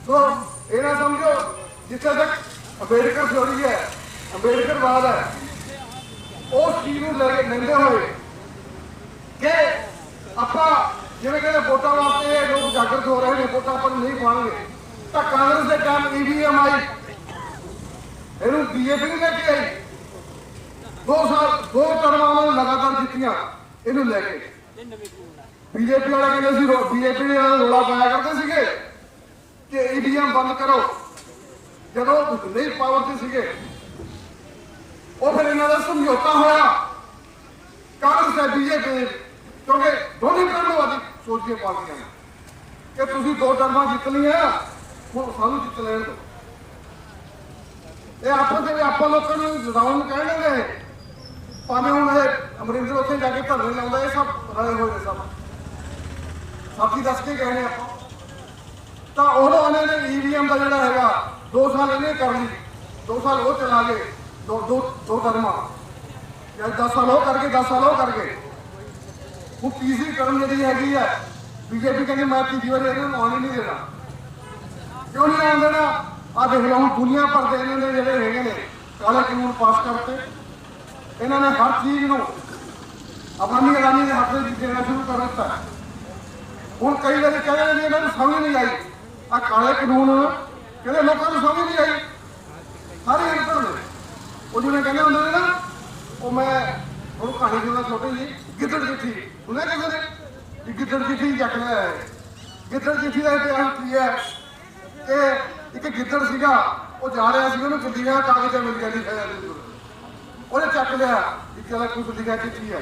ਸੋ ਇਹ ਨਾ ਸਮਝੋ ਜਿੱਥੇ ਤੱਕ ਅੰਬੇਡਕਰ ਥਿਊਰੀ ਹੈ, ਅੰਬੇਡਕਰਵਾਦ ਹੈ, ਉਸ ਚੀਜ਼ ਨੂੰ ਲੈ ਕੇ ਲੈਂਦੇ ਹੋਏ ਕਿ ਆਪਾਂ ਜਿਵੇਂ ਕਹਿੰਦੇ ਵੋਟਾਂ ਵਾਸਤੇ ਇਹ ਲੋਕ ਜਾਗਰਤ ਹੋ ਰਹੇ ਨੇ, ਵੋਟਾਂ ਆਪਾਂ ਨੂੰ ਨਹੀਂ ਪਾਉਣਗੇ, ਤਾਂ ਕਾਂਗਰਸ ਦੇ ਟਾਈਮ ਈਵੀਐਮ ਆਈ, ਇਹਨੂੰ ਬੀਜੇਪੀ ਨੇ ਲੈ ਕੇ ਆਈ। 2 ਟਰਮਾਂ ਉਹਨਾਂ ਨੇ ਲਗਾਤਾਰ ਜਿੱਤੀਆਂ ਇਹਨੂੰ ਲੈ ਕੇ। ਬੀਜੇਪੀ ਵਾਲੇ ਕਹਿੰਦੇ ਸੀ, ਬੀਜੇਪੀ ਨੇ ਰੌਲਾ ਪਾਇਆ ਕਰਦੇ ਸੀਗੇ ਕਿ ਈਵੀਐਮ ਬੰਦ ਕਰੋ, ਜਦੋਂ ਨਹੀਂ ਪਾਵਰ ਤੇ ਸੀਗੇ। ਉਹ ਫਿਰ ਇਹਨਾਂ ਦਾ ਸਮਝੌਤਾ ਹੋਇਆ ਕਾਂਗਰਸ ਤੇ ਬੀਜੇਪੀ, ਕਿਉਂਕਿ ਦੋਨੇ ਬ੍ਰਹਮਵਾਦੀ ਸੋਚ ਦੀਆਂ ਪਾਰਟੀਆਂ ਨੇ ਕਿ ਤੁਸੀਂ 2 ਟਰਮਾਂ ਜਿੱਤ ਲਈਆਂ, ਹੁਣ ਸਾਨੂੰ ਜਿੱਤ ਲੈਣ ਦਿਓ। ਇਹ ਆਪਾਂ ਲੋਕਾਂ ਨੂੰ ਜਦਾਉਣ ਨੂੰ ਕਹਿਣਗੇ, ਭਾਵੇਂ ਹੁਣ ਇਹ ਅਮਰਿੰਦਰ ਉੱਥੇ ਜਾ ਕੇ ਧਰਨੇ ਲਾਉਂਦਾ, ਇਹ ਸਭ ਰਲੇ ਹੋਏ ਨੇ, ਸਭ ਸਾਥੀ ਦੱਸ ਕੇ ਗਏ ਨੇ ਆਪਾਂ। ਤਾਂ ਉਦੋਂ ਉਹਨਾਂ ਨੇ ਈਵੀਐਮ ਦਾ ਜਿਹੜਾ ਹੈਗਾ 2 ਸਾਲ ਇਹਨੇ ਕਰ ਲਈ, 2 ਸਾਲ ਉਹ ਚਲਾ ਗਏ, ਦੋ ਟਰਮਾਂ, ਜਾਂ 10 ਸਾਲ ਉਹ ਕਰਕੇ 10 ਸਾਲ ਉਹ ਕਰਕੇ। ਹੁਣ ਤੀਸਰੀ ਟਰਮ ਜਿਹੜੀ ਹੈਗੀ ਹੈ, ਬੀਜੇਪੀ ਕਹਿੰਦੀ ਮੈਂ ਤੀਜੀ ਵਾਰੀ ਇਹਨਾਂ ਨੂੰ ਆਉਣ ਹੀ ਨਹੀਂ ਦੇਣਾ। ਕਿਉਂ ਨਹੀਂ ਆਉਣ ਦੇਣਾ? ਆਹ ਦੇਖ ਲਓ ਹੁਣ ਦੁਨੀਆ ਭਰ ਦੇ ਇਹਨਾਂ ਦੇ ਜਿਹੜੇ ਹੈਗੇ ਨੇ ਕਾਲੇ ਕਾਨੂੰਨ ਪਾਸ ਕਰਤੇ। ਇਹਨਾਂ ਨੇ ਹਰ ਚੀਜ਼ ਨੂੰ ਅਫਗਾਨੀ ਅਦਾਨੀ ਦੇ ਹੱਥ ਵਿੱਚ ਦੇਣਾ ਸ਼ੁਰੂ ਕਰ ਦਿੱਤਾ। ਹੁਣ ਕਈ ਵਾਰੀ ਕਹਿੰਦੇ ਨੇ ਇਹਨਾਂ ਨੂੰ ਸਮਝ ਨਹੀਂ ਆਈ, ਆਹ ਕਾਲੇ ਕਾਨੂੰਨ ਕਹਿੰਦੇ ਲੋਕਾਂ ਨੂੰ ਸਮਝ ਨਹੀਂ ਆਈ, ਸਾਰੇ ਅਨਪੜ੍ਹ ਨੇ। ਉਹ ਜਿਵੇਂ ਕਹਿੰਦੇ ਹੁੰਦੇ ਨੇ ਨਾ, ਉਹ ਮੈਂ ਹੁਣ ਕਹਾਣੀ ਸੁਣਾ ਛੋਟੀ ਜੀ, ਗਿੱਦੜ ਚਿੱਠੀ ਸੁਣਿਆ ਕਿਸੇ ਨੇ? ਗਿੱਦੜ ਚਿੱਠੀ ਚੱਕ ਲਿਆ ਹੈ। ਗਿੱਦੜ ਚਿੱਠੀ ਦਾ ਇਤਿਹਾਸ ਕੀ ਹੈ ਕਿ ਇੱਕ ਗਿੱਦੜ ਸੀਗਾ, ਉਹ ਜਾ ਰਿਹਾ ਸੀ, ਉਹਨੂੰ ਗੱਡੀਆਂ ਕਾਗਜ਼ ਮਿਲ ਜਾਂਦੀ ਹੈ, ਉਹਨੇ ਚੱਕ ਲਿਆ ਕਿ ਚਲਾ ਕੁਝ ਲਿਖਿਆ ਚਿੱਠੀ ਹੈ।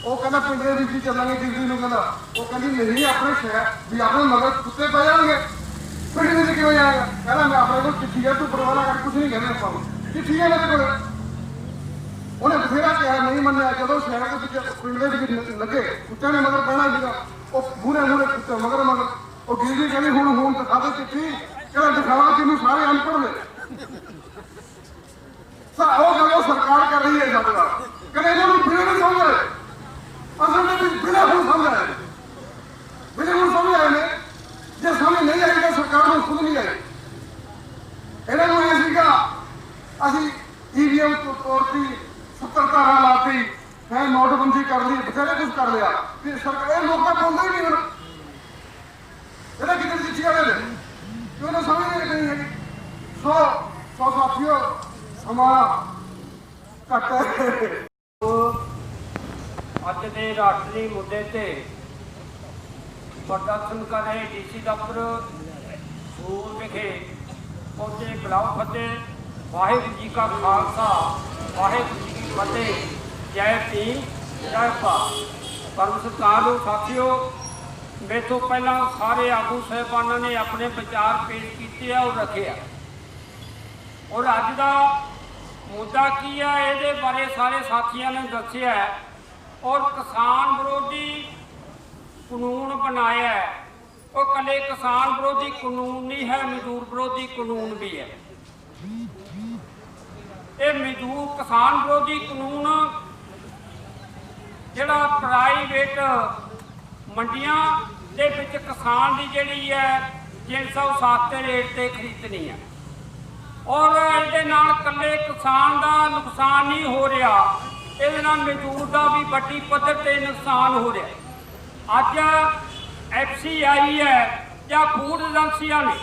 ਉਹ ਕਹਿੰਦਾ ਪਿੰਡ ਦੇ ਵਿੱਚ ਚੱਲਾਂਗੇ ਦਿੱਲੀ ਨੂੰ, ਕਹਿੰਦਾ ਉਹ ਕਹਿੰਦੀ ਨਹੀਂ ਆਪਣੇ ਸ਼ਹਿਰ ਵੀ ਆਪਣੇ ਮਗਰ ਕੁੱਤੇ ਪੈ ਜਾਣਗੇ, ਪਿੰਡ ਵਿੱਚ ਕਿਉਂ ਜਾਏਗਾ? ਕਹਿੰਦਾ ਮੈਂ ਆਪਣੇ ਕੋਲ ਚਿੱਠੀ ਹੈ, ਤੂੰ ਪਰਵਾਹ ਨਾ ਕਰ, ਕੁਝ ਨਹੀਂ ਕਹਿੰਦੇ ਆਪਾਂ ਨੂੰ, ਚਿੱਠੀ ਹੈ ਮੇਰੇ ਕੋਲ। ਉਹਨੇ ਬਥੇਰਾ ਕਿਹਾ, ਨਹੀਂ ਮੰਨਿਆ। ਜਦੋਂ ਸ਼ਹਿਰ ਦੇ ਵਿੱਚ ਪਿੰਡ ਦੇ ਵਿੱਚ ਲੱਗੇ, ਕੁੱਤਿਆਂ ਨੇ ਮਗਰ ਪੈਣਾ ਸੀਗਾ, ਉਹ ਮੂਹਰੇ ਕੁੱਤੇ ਮਗਰ ਉਹ ਗਿਲਦੀ ਕਹਿੰਦੀ ਹੁਣ ਦਿਖਾ ਦੇ ਚਿੱਠੀ, ਕਹਿੰਦਾ ਦਿਖਾਵਾ ਤੈਨੂੰ ਸਾਰੇ ਅਨਪੜ੍ਹ ਨੇ। ਉਹ ਗੱਲ ਸਰਕਾਰ ਕਰ ਰਹੀ ਹੈ ਸਾਡੇ ਨਾਲ, ਕਹਿੰਦੇ ਇਹਨਾਂ ਨੂੰ ਬਿਨਾਂ ਨਹੀਂ ਸਮਝ ਰਹੇ, ਅਸਲ ਦੇ ਵਿੱਚ ਬਿਨਾਂ ਹੁਣ ਸਮਝ ਆਏ, ਬਿਨਾਂ ਹੁਣ ਸਮਝ ਆਏ ਨੇ। ਜੇ ਸਮਝ ਨਹੀਂ ਆਈ ਤਾਂ ਸਰਕਾਰ ਨੂੰ ਖੁਦ ਨਹੀਂ ਆਈ। ਇਹਨਾਂ ਨੂੰ ਇਹ ਸੀਗਾ ਅਸੀਂ ਈਵੀਐਮ ਤੋੜਤੀ, 70 ਧਾਰਾ ਲਾਤੀ, ਹੈ ਨੋਟਬੰਦੀ कर ली, बथेरे कुछ कर लिया, फिर सरकार लोग बोलते ही नहीं हूँ ਇਹਦਾ ਕਿਤੇ ਚਿੱਠੀ ਵਾਲੇ ਨੇ ਕਿ ਉਹਨੂੰ ਸਮਝ ਨਹੀਂ ਹੈਗੀ। ਸੋ ਸਾਥੀਓ ਸਮਾਂ ਘੱਟ ਹੈ।
ਅੱਜ ਦੇ ਰਾਸ਼ਟਰੀ ਮੁੱਦੇ ਤੇ ਪ੍ਰਦਰਸ਼ਨ ਕਰ ਰਹੇ ਡੀਸੀ ਦਫ਼ਤਰ ਸਕੂਲ ਵਿਖੇ ਪਹੁੰਚੇ ਬਲਾਓ ਫਤਿਹ। ਵਾਹਿਗੁਰੂ ਜੀ ਕਾ ਖਾਲਸਾ, ਵਾਹਿਗੁਰੂ ਜੀ ਕੀ ਫਤਿਹ। ਜੈ ਭੀਮ, ਜੈ ਭਾਰਤ। ਪਰਮ ਸਤਿਕਾਰਯੋਗ ਸਾਥੀਓ, ਮੇਰੇ ਤੋਂ ਪਹਿਲਾਂ ਸਾਰੇ ਆਗੂ ਸਾਹਿਬਾਨਾਂ ਨੇ ਆਪਣੇ ਵਿਚਾਰ ਪੇਸ਼ ਕੀਤੇ ਆ ਔਰ ਰੱਖੇ ਆ। ਔਰ ਅੱਜ ਦਾ ਮੁੱਦਾ ਕੀ ਹੈ ਇਹਦੇ ਬਾਰੇ ਸਾਰੇ ਸਾਥੀਆਂ ਨੇ ਦੱਸਿਆ ਹੈ। ਔਰ ਕਿਸਾਨ ਵਿਰੋਧੀ ਕਾਨੂੰਨ ਬਣਾਇਆ ਹੈ, ਉਹ ਇਕੱਲੇ ਕਿਸਾਨ ਵਿਰੋਧੀ ਕਾਨੂੰਨ ਨਹੀਂ ਹੈ, ਮਜ਼ਦੂਰ ਵਿਰੋਧੀ ਕਾਨੂੰਨ ਵੀ ਹੈ। ਇਹ ਮਜ਼ਦੂਰ ਕਿਸਾਨ ਵਿਰੋਧੀ ਕਾਨੂੰਨ ਜਿਹੜਾ ਪ੍ਰਾਈਵੇਟ ਮੰਡੀਆਂ ਦੇ ਵਿੱਚ ਕਿਸਾਨ ਦੀ ਜਿਹੜੀ ਹੈ ਜਿਣਸ ਉਹ ਸਸਤੇ ਰੇਟ ਤੇ ਖਰੀਦਣੀ ਹੈ। ਔਰ ਇਹਦੇ ਨਾਲ ਇਕੱਲੇ ਕਿਸਾਨ ਦਾ ਨੁਕਸਾਨ ਨਹੀਂ ਹੋ ਰਿਹਾ, ਇਹਦੇ ਨਾਲ ਮਜ਼ਦੂਰ ਦਾ ਵੀ ਵੱਡੀ ਪੱਧਰ ਤੇ ਨੁਕਸਾਨ ਹੋ ਰਿਹਾ। ਅੱਜ FCI ਹੈ ਜਾਂ ਫੂਡ ਏਜੰਸੀਆਂ ਨੇ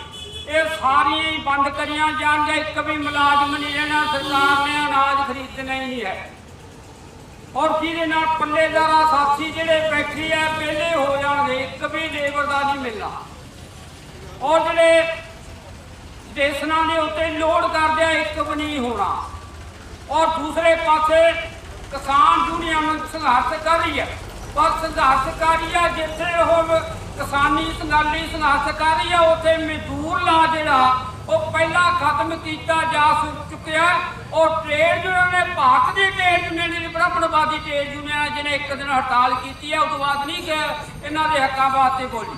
ਇਹ ਸਾਰੀਆਂ ਹੀ ਬੰਦ ਕਰੀਆਂ ਜਾਣ ਜਾਂ ਇੱਕ ਵੀ ਮੁਲਾਜ਼ਮ ਨਹੀਂ ਰਹਿਣਾ। ਸਰਕਾਰ ਨੇ ਅਨਾਜ ਖਰੀਦਣਾ ਹੀ ਨਹੀਂ ਹੈ। ਔਰ ਜਿਹਦੇ ਨਾਲ ਪੱਲੇਦਾਰਾਂ ਸਾਥੀ ਜਿਹੜੇ ਬੈਠੇ ਆ ਵਿਹਲੇ ਹੋ ਜਾਣਗੇ, ਇੱਕ ਵੀ ਲੇਬਰ ਦਾ ਨਹੀਂ ਮਿਲਣਾ। ਔਰ ਜਿਹੜੇ ਸਟੇਸ਼ਨਾਂ ਦੇ ਉੱਤੇ ਲੋਡ ਕਰਦੇ ਆ, ਇੱਕ ਵੀ ਨਹੀਂ ਹੋਣਾ। ਔਰ ਦੂਸਰੇ ਪਾਸੇ ਕਿਸਾਨ ਯੂਨੀਅਨ ਸੰਘਰਸ਼ ਕਰ ਰਹੀ ਹੈ, ਪਰ ਸੰਘਰਸ਼ ਕਰ ਰਹੀ ਹੈ ਜਿੱਥੇ ਉਹ ਕਿਸਾਨੀ ਸੰਘਾਲੀ ਸੰਘਰਸ਼ ਕਰ ਰਹੀ ਹੈ, ਉੱਥੇ ਮਜ਼ਦੂਰ ਲਾ ਜਿਹੜਾ ਉਹ ਪਹਿਲਾਂ ਖਤਮ ਕੀਤਾ ਜਾ ਚੁੱਕਿਆ। ਔਰ ਟ੍ਰੇਡ ਯੂਨੀਅਨ ਨੇ, ਭਾਰਤ ਦੀ ਟ੍ਰੇਡ ਯੂਨੀਅਨ ਨੇ, ਬ੍ਰਾਹਮਣਵਾਦੀ ਟ੍ਰੇਡ ਯੂਨੀਅਨ ਜਿਹਨੇ ਇੱਕ ਦਿਨ ਹੜਤਾਲ ਕੀਤੀ ਹੈ, ਉਸ ਤੋਂ ਬਾਅਦ ਨਹੀਂ ਕਿ ਇਹਨਾਂ ਦੇ ਹੱਕਾਂ ਵਾਸਤੇ ਬੋਲੀ।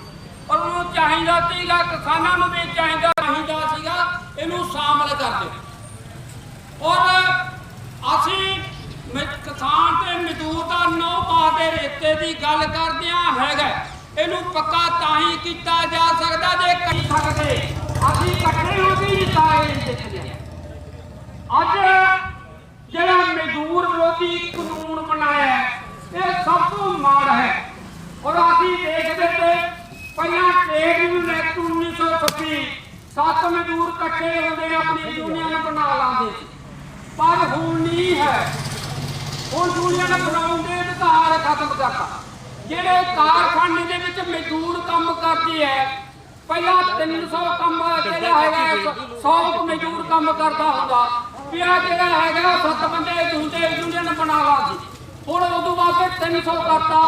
ਔਰ ਉਹਨੂੰ ਚਾਹੀਦਾ ਸੀਗਾ, ਕਿਸਾਨਾਂ ਨੂੰ ਵੀ ਚਾਹੀਦਾ ਸੀਗਾ ਇਹਨੂੰ ਸ਼ਾਮਲ ਕਰ ਦਿਓ। ਔਰ ਅਸੀਂ ਕਿਸਾਨ ਤੇ ਮਜ਼ਦੂਰ ਦਾ 9 ਪਾ ਦੇ ਰੇਤੇ ਦੀ ਗੱਲ ਕਰਦਿਆਂ ਹੈਗਾ, ਇਹਨੂੰ ਪੱਕਾ ਤਾਂ ਹੀ ਕੀਤਾ ਜਾ ਸਕਦਾ ਜੇ ਕਈ ਸਕਦੇ ਅਸੀਂ ਇਕੱਠੇ ਹੋ ਕੇ ਜਿੱਤਾਂਗੇ। ਅੱਜ ਜਿਹੜਾ ਮਜ਼ਦੂਰ ਵਿਰੋਧੀ ਕਾਨੂੰਨ ਬਣਾਇਆ ਇਹ ਸਭ ਤੋਂ ਮਾੜਾ ਹੈ। ਔਰ ਅਸੀਂ ਦੇਖਦੇ ਤੇ ਪਹਿਲਾਂ ਟ੍ਰੇਡ ਯੂਨੀਅਨ ਐਕਟ 1926 7 ਮਜ਼ਦੂਰ ਇਕੱਠੇ ਹੁੰਦੇ ਆਪਣੀ ਯੂਨੀਅਨ ਬਣਾ ਲਾਂਦੇ ਸੀ, ਪਰ ਹੁਣ ਨਹੀਂ ਹੈ। ਹੁਣ ਯੂਨੀਅਨ ਬਣਾਉਣ ਦੇ ਅਧਿਕਾਰ ਖਤਮ ਕਰਤਾ। ਜਿਹੜੇ ਕਾਰਖਾਨੇ ਦੇ ਵਿੱਚ ਮਜ਼ਦੂਰ ਕੰਮ ਕਰਦੇ ਹੈ, ਪਹਿਲਾਂ 300 ਕੰਮ ਜਿਹੜਾ ਹੈਗਾ 100 ਮਜ਼ਦੂਰ ਕੰਮ ਕਰਦਾ ਹੁੰਦਾ, ਵੀ ਆ ਜਿਹੜਾ ਹੈਗਾ 7 ਬੰਦੇ ਹੁੰਦੇ ਯੂਨੀਅਨ ਬਣਾ ਲਾ ਸੀ। ਹੁਣ ਉਦੋਂ ਬਾਅਦ 300 ਕਰਤਾ,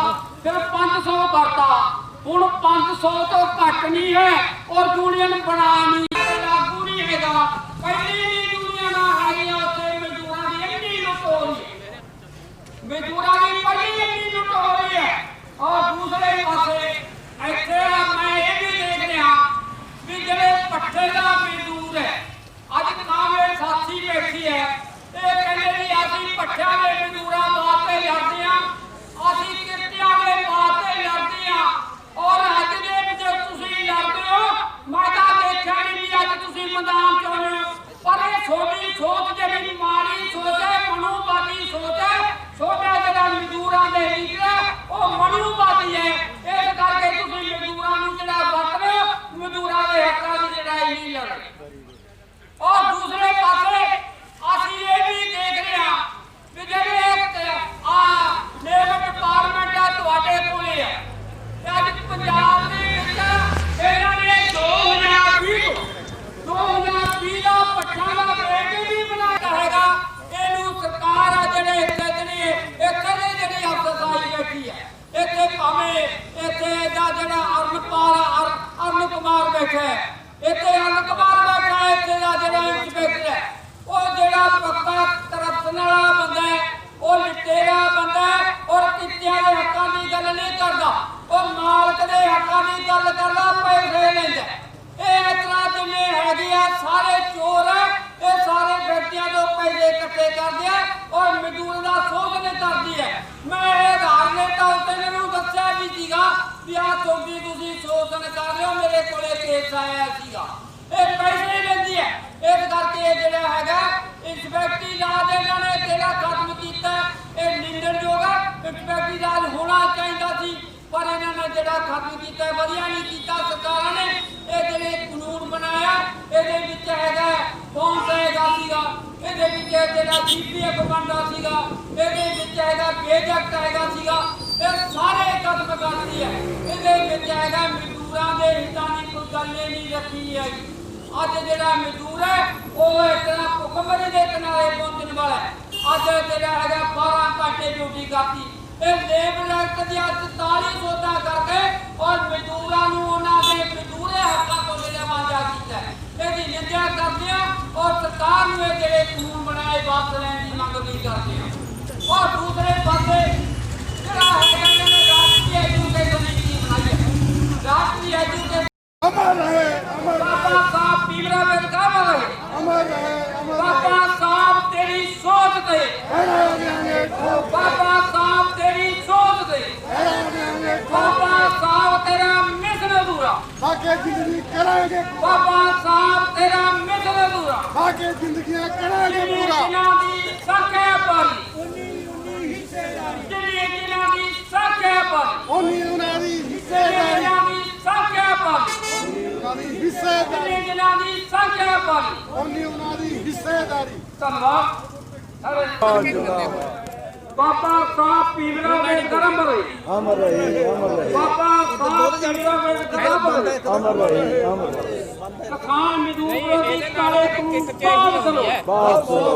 ਫਿਰ 500 ਕਰਤਾ। ਹੁਣ 500 ਤੋਂ ਘੱਟ ਨਹੀਂ ਹੈ ਔਰ ਯੂਨੀਅਨ ਬਣਾ ਨਹੀਂ ਲਾਗੂ ਨਹੀਂ ਹੈਗਾ। ਪਹਿਲੀ ਵੀ ਯੂਨੀਅਨ ਹੈਗੀਆਂ ਉੱਥੇ ਮਜ਼ਦੂਰਾਂ ਦੀ ਇੰਨੀ ਲੁੱਟ ਹੋ ਰਹੀ ਹੈ, ਮਜ਼ਦੂਰਾਂ ਦੀ ਪਹਿਲੀ ਇੰਨੀ ਲੁੱਟ ਹੋ ਰਹੀ ਹੈ। ਔਰ ਦੂਸਰੇ ਪਾਸੇ ਇੱਥੇ ਮੈਂ ਇਹ ਵੀ ਦੇਖ ਰਿਹਾ ਵੀ ਜਿਹੜੇ ਪੱਠੇ ਦਾ ਮਜ਼ਦੂਰ ਹੈ, ਅੱਜ ਕਾਂਗਰਸ ਸਾਥੀ ਬੈਠੀ ਹੈ, ਇਹ ਕਹਿੰਦੇ ਵੀ ਅਸੀਂ ਪੱਠਿਆਂ ਦੇ ਮਜ਼ਦੂਰਾਂ ਵਾਸਤੇ ਲੜਦੇ ਹਾਂ, ਅਸੀਂ ਕਿਰਤੀਆਂ ਦੇ ਵਾਸਤੇ ਲੜਦੇ ਹਾਂ। ਔਰ ਅੱਜ ਦੇ ਵਿੱਚ ਤੁਸੀਂ ਲੜਦੇ ਹੋ, ਮੈਂ ਤਾਂ ਦੇਖਿਆ ਨਹੀਂ ਵੀ ਅੱਜ ਤੁਸੀਂ ਮੈਦਾਨ ਚ ਆਉਣੇ ਹੋ। ਪਰ ਇਹ ਤੁਹਾਡੀ ਸੋਚ ਜਿਹੜੀ ਮਾੜੀ ਸੋਚ ਹੈ, ਮਨੂਵਾਦੀ ਸੋਚ ਹੈ। ਛੋਟਾ ਜਿਹੜਾ ਮਜ਼ਦੂਰਾਂ ਦੇ ਲੀਡਰ ਉਹ ਮਨੂਵਾਦੀ ਹੈ। ਇਸ ਕਰਕੇ ਤੁਸੀਂ ਮਜ਼ਦੂਰਾਂ ਨੂੰ ਜਿਹੜਾ ਵਰਤ ਰਹੇ ਹੋ, ਮਜ਼ਦੂਰਾਂ ਦੇ ਹੱਕਾਂ ਦੀ ਲੜਾਈ ਨਹੀਂ ਲੜ ਰਹੇ। ਔਰ ਦੂਸਰੇ ਪਾਸੇ ਅਸੀਂ ਇਹ ਵੀ ਦੇਖ ਰਹੇ ਹਾਂ ਵੀ ਜਿਹੜੇ ਲੇਬਰ ਡਿਪਾਰਟਮੈਂਟ ਆ ਤੁਹਾਡੇ ਕੋਲੇ ਆ, ਅੱਜ ਪੰਜਾਬ ਦੇ ਵਿੱਚ ਇਹਨਾਂ ਨੇ 2020 ਦਾ ਪੱਠਿਆਂ ਦਾ ਰੇਟ ਵੀ ਬਣਾਇਆ ਹੈਗਾ। ਇਹਨੂੰ ਸਰਕਾਰ ਆ ਜਿਹੜੇ ਇੱਥੇ ਦੇ ਜਿਹੜੀ ਅਫਸਰਸ਼ਾਹੀ ਬੈਠੀ ਹੈ, ਇੱਥੇ ਭਾਵੇਂ ਇੱਥੇ ਦਾ ਜਿਹੜਾ ਅਰਨ ਕੁਮਾਰ ਬੈਠਾ ਹੈ, ਇੱਥੇ ਅਰਨ ਕੁਮਾਰ ਬੈਠਾ ਹੈ, ਇੱਥੇ ਦਾ ਜਿਹੜਾ ਇੰਸਪੈਕਟਰ ਹੈ, ਉਹ ਜਿਹੜਾ ਪੱਕਾ ਕਰਪਸ਼ਨ ਵਾਲਾ ਬੰਦਾ ਹੈ, ਉਹ ਲੁਟੇਰਾ ਬੰਦਾ ਹੈ। ਔਰ ਕਿੱਤਿਆਂ ਦੇ ਹੱਕਾਂ ਦੀ ਗੱਲ ਨਹੀਂ ਕਰਦਾ, ਉਹ ਮਾਲਕ ਦੇ ਹੱਕਾਂ ਦੀ ਗੱਲ ਕਰਦਾ, ਪੈਸੇ ਲੈਂਦਾ। ਇਹ ਇਸ ਤਰ੍ਹਾਂ ਜਿਵੇਂ ਹੈਗੇ ਆ ਸਾਰੇ ਚੋਰ ਹੈ, ਇਹ ਸਾਰੇ ਵਿਅਕਤੀਆਂ ਤੋਂ ਪੈਸੇ ਇਕੱਠੇ ਕਰਦੇ ਆ ਔਰ ਮਜ਼ਦੂਰ ਦਾ ਸ਼ੋਸ਼ਣ ਕਰਦੀ ਹੈ। ਮੈਂ ਇਹ ਆਧਾਰ ਨੇਤਾ ਉੱਤੇ ਮੈਨੂੰ ਦੱਸਿਆ ਵੀ ਸੀਗਾ ਵੀ ਆਹ ਤੁਸੀਂ ਸ਼ੋਸ਼ਣ ਕਰ ਰਹੇ ਹੋ, ਮੇਰੇ ਕੋਲੇ ਕੇਸ ਆਇਆ ਸੀਗਾ। ਇਹ ਪੈਸੇ ਲੈਂਦੀ ਹੈ। ਇਸ ਕਰਕੇ ਜਿਹੜਾ ਹੈਗਾ ਇੰਸਪੈਕਟਰੀ ਲਾ ਦੇ ਇਹਨਾਂ ਨੇ ਕਿਹੜਾ ਖਤਮ ਕੀਤਾ, ਇਹ ਨਿੰਦਣਯੋਗ ਹੈ। ਇੰਸਪੈਕਟਰੀ ਜਿਹੜਾ ਖਤਮ ਕੀਤਾ ਵਧੀਆ ਨਹੀਂ ਕੀਤਾ ਸਰਕਾਰਾਂ ਨੇ। ਇਹ ਜਿਹੜੇ ਕਾਨੂੰਨ ਬਣਾਇਆ ਇਹਦੇ ਵਿੱਚ ਹੈਗਾ ਕੌਣ ਹੈਗਾ ਸੀਗਾ, ਇਹਦੇ ਵਿੱਚ ਜਿਹੜਾ GPF ਬਣਦਾ ਸੀਗਾ, ਇਹਦੇ ਵਿੱਚ ਹੈਗਾ ਵੇਜ ਐਕਟ ਹੈਗਾ ਸੀਗਾ, ਇਹ ਸਾਰੇ ਖਤਮ ਕਰਦੀ ਹੈ। ਇਹਦੇ ਵਿੱਚ ਹੈਗਾ ਮਜ਼ਦੂਰਾਂ ਦੇ ਹਿੱਤਾਂ ਦੀ ਕੋਈ ਗੱਲ ਨਹੀਂ ਰੱਖੀ ਹੈਗੀ। ਅੱਜ ਜਿਹੜਾ ਮਜ਼ਦੂਰ ਹੈ ਉਹ ਇਸ ਤਰ੍ਹਾਂ ਭੁੱਖਮਰੀ ਦੇ ਕਿਨਾਰੇ ਪਹੁੰਚਣ ਵਾਲਾ ਹੈ। ਅੱਜ ਜਿਹੜਾ ਹੈਗਾ 12 ਘੰਟੇ ਡਿਊਟੀ ਕਰਦੀ। ਇਹ ਲੇਬਰ ਐਕਟ ਦੀ ਅੱਜ 44 ਸੋਧਾਂ ਕਰਕੇ ਔਰ ਮਜ਼ਦੂਰਾਂ ਨੂੰ ਉਹਨਾਂ ਦੇ ਮਜ਼ਦੂਰੇ ਹੱਕਾਂ ਤੋਂ ਜਿਹੜਾ ਵਾਂਝਾ ਕੀਤਾ ਹੈ। ਇਹਦੀ ਨਿੰਦਿਆ ਕਰਦੇ ਹਾਂ ਔਰ ਸਰਕਾਰ ਨੂੰ ਇਹ ਜਿਹੜੇ ਕਾਨੂੰਨ ਬਣਾਏ ਵਾਪਸ ਲੈਣ ਦੀ ਮੰਗ ਵੀ ਕਰਦੇ ਹਾਂ। ਔਰ ਦੂਸਰੇ ਪਾਸੇ ਜਿਹੜਾ ਹੈਗਾ ਇਹਨਾਂ ਨੇ ਰਾਸ਼ਟਰੀ ਐਜੂਕੇਸ਼ਨ ਨੀਤੀ ਬਣਾਈ ਹੈ। ਰਾਸ਼ਟਰੀ ਐਜੂਕੇਸ਼ਨ
अमर रहे, अमर
बाबा साहब पीवरा में काम रहे,
अमर रहे, अमर
बाबा साहब तेरी सोच दे, बाबा साहब तेरी सोच दे, बाबा साहब तेरा मिशन अधूरा,
बाकी जिंदगी कराएंगे,
बाबा साहब तेरा मिशन अधूरा,
बाकी जिंदगियां कराएंगे पूरा।
जिन्हां दी संख्या पारी, जिन्हां दी संख्या पारी,
उन्हीं उनारी हिस्सेदारी,
जिन्हां दी संख्या पारी,
उनारी हिस्सेदारी,
जिन्हां दी संख्या पारी।
उन्हीं उनारी हिस्सेदारी।
ਧੰਨਵਾਦ। ਬਾਬਾ ਸਾਹਿਬ ਪੀਵਰਾ ਵਿੱਚ ਕਰਮ ਰਹੇ,
अमर रहे, अमर रहे,
ਬਾਬਾ ਸਾਹਿਬ ਪੀਵਰਾ ਵਿੱਚ ਕਰਮ ਰਹੇ।
अमर रहे, अमर रहे।
ਕਿਸਾਨ ਮਜ਼ਦੂਰ ਦੀ ਕਾਲੇ ਕਾਨੂੰਨ ਵਾਪਸ ਲਓ,
बात सुनो,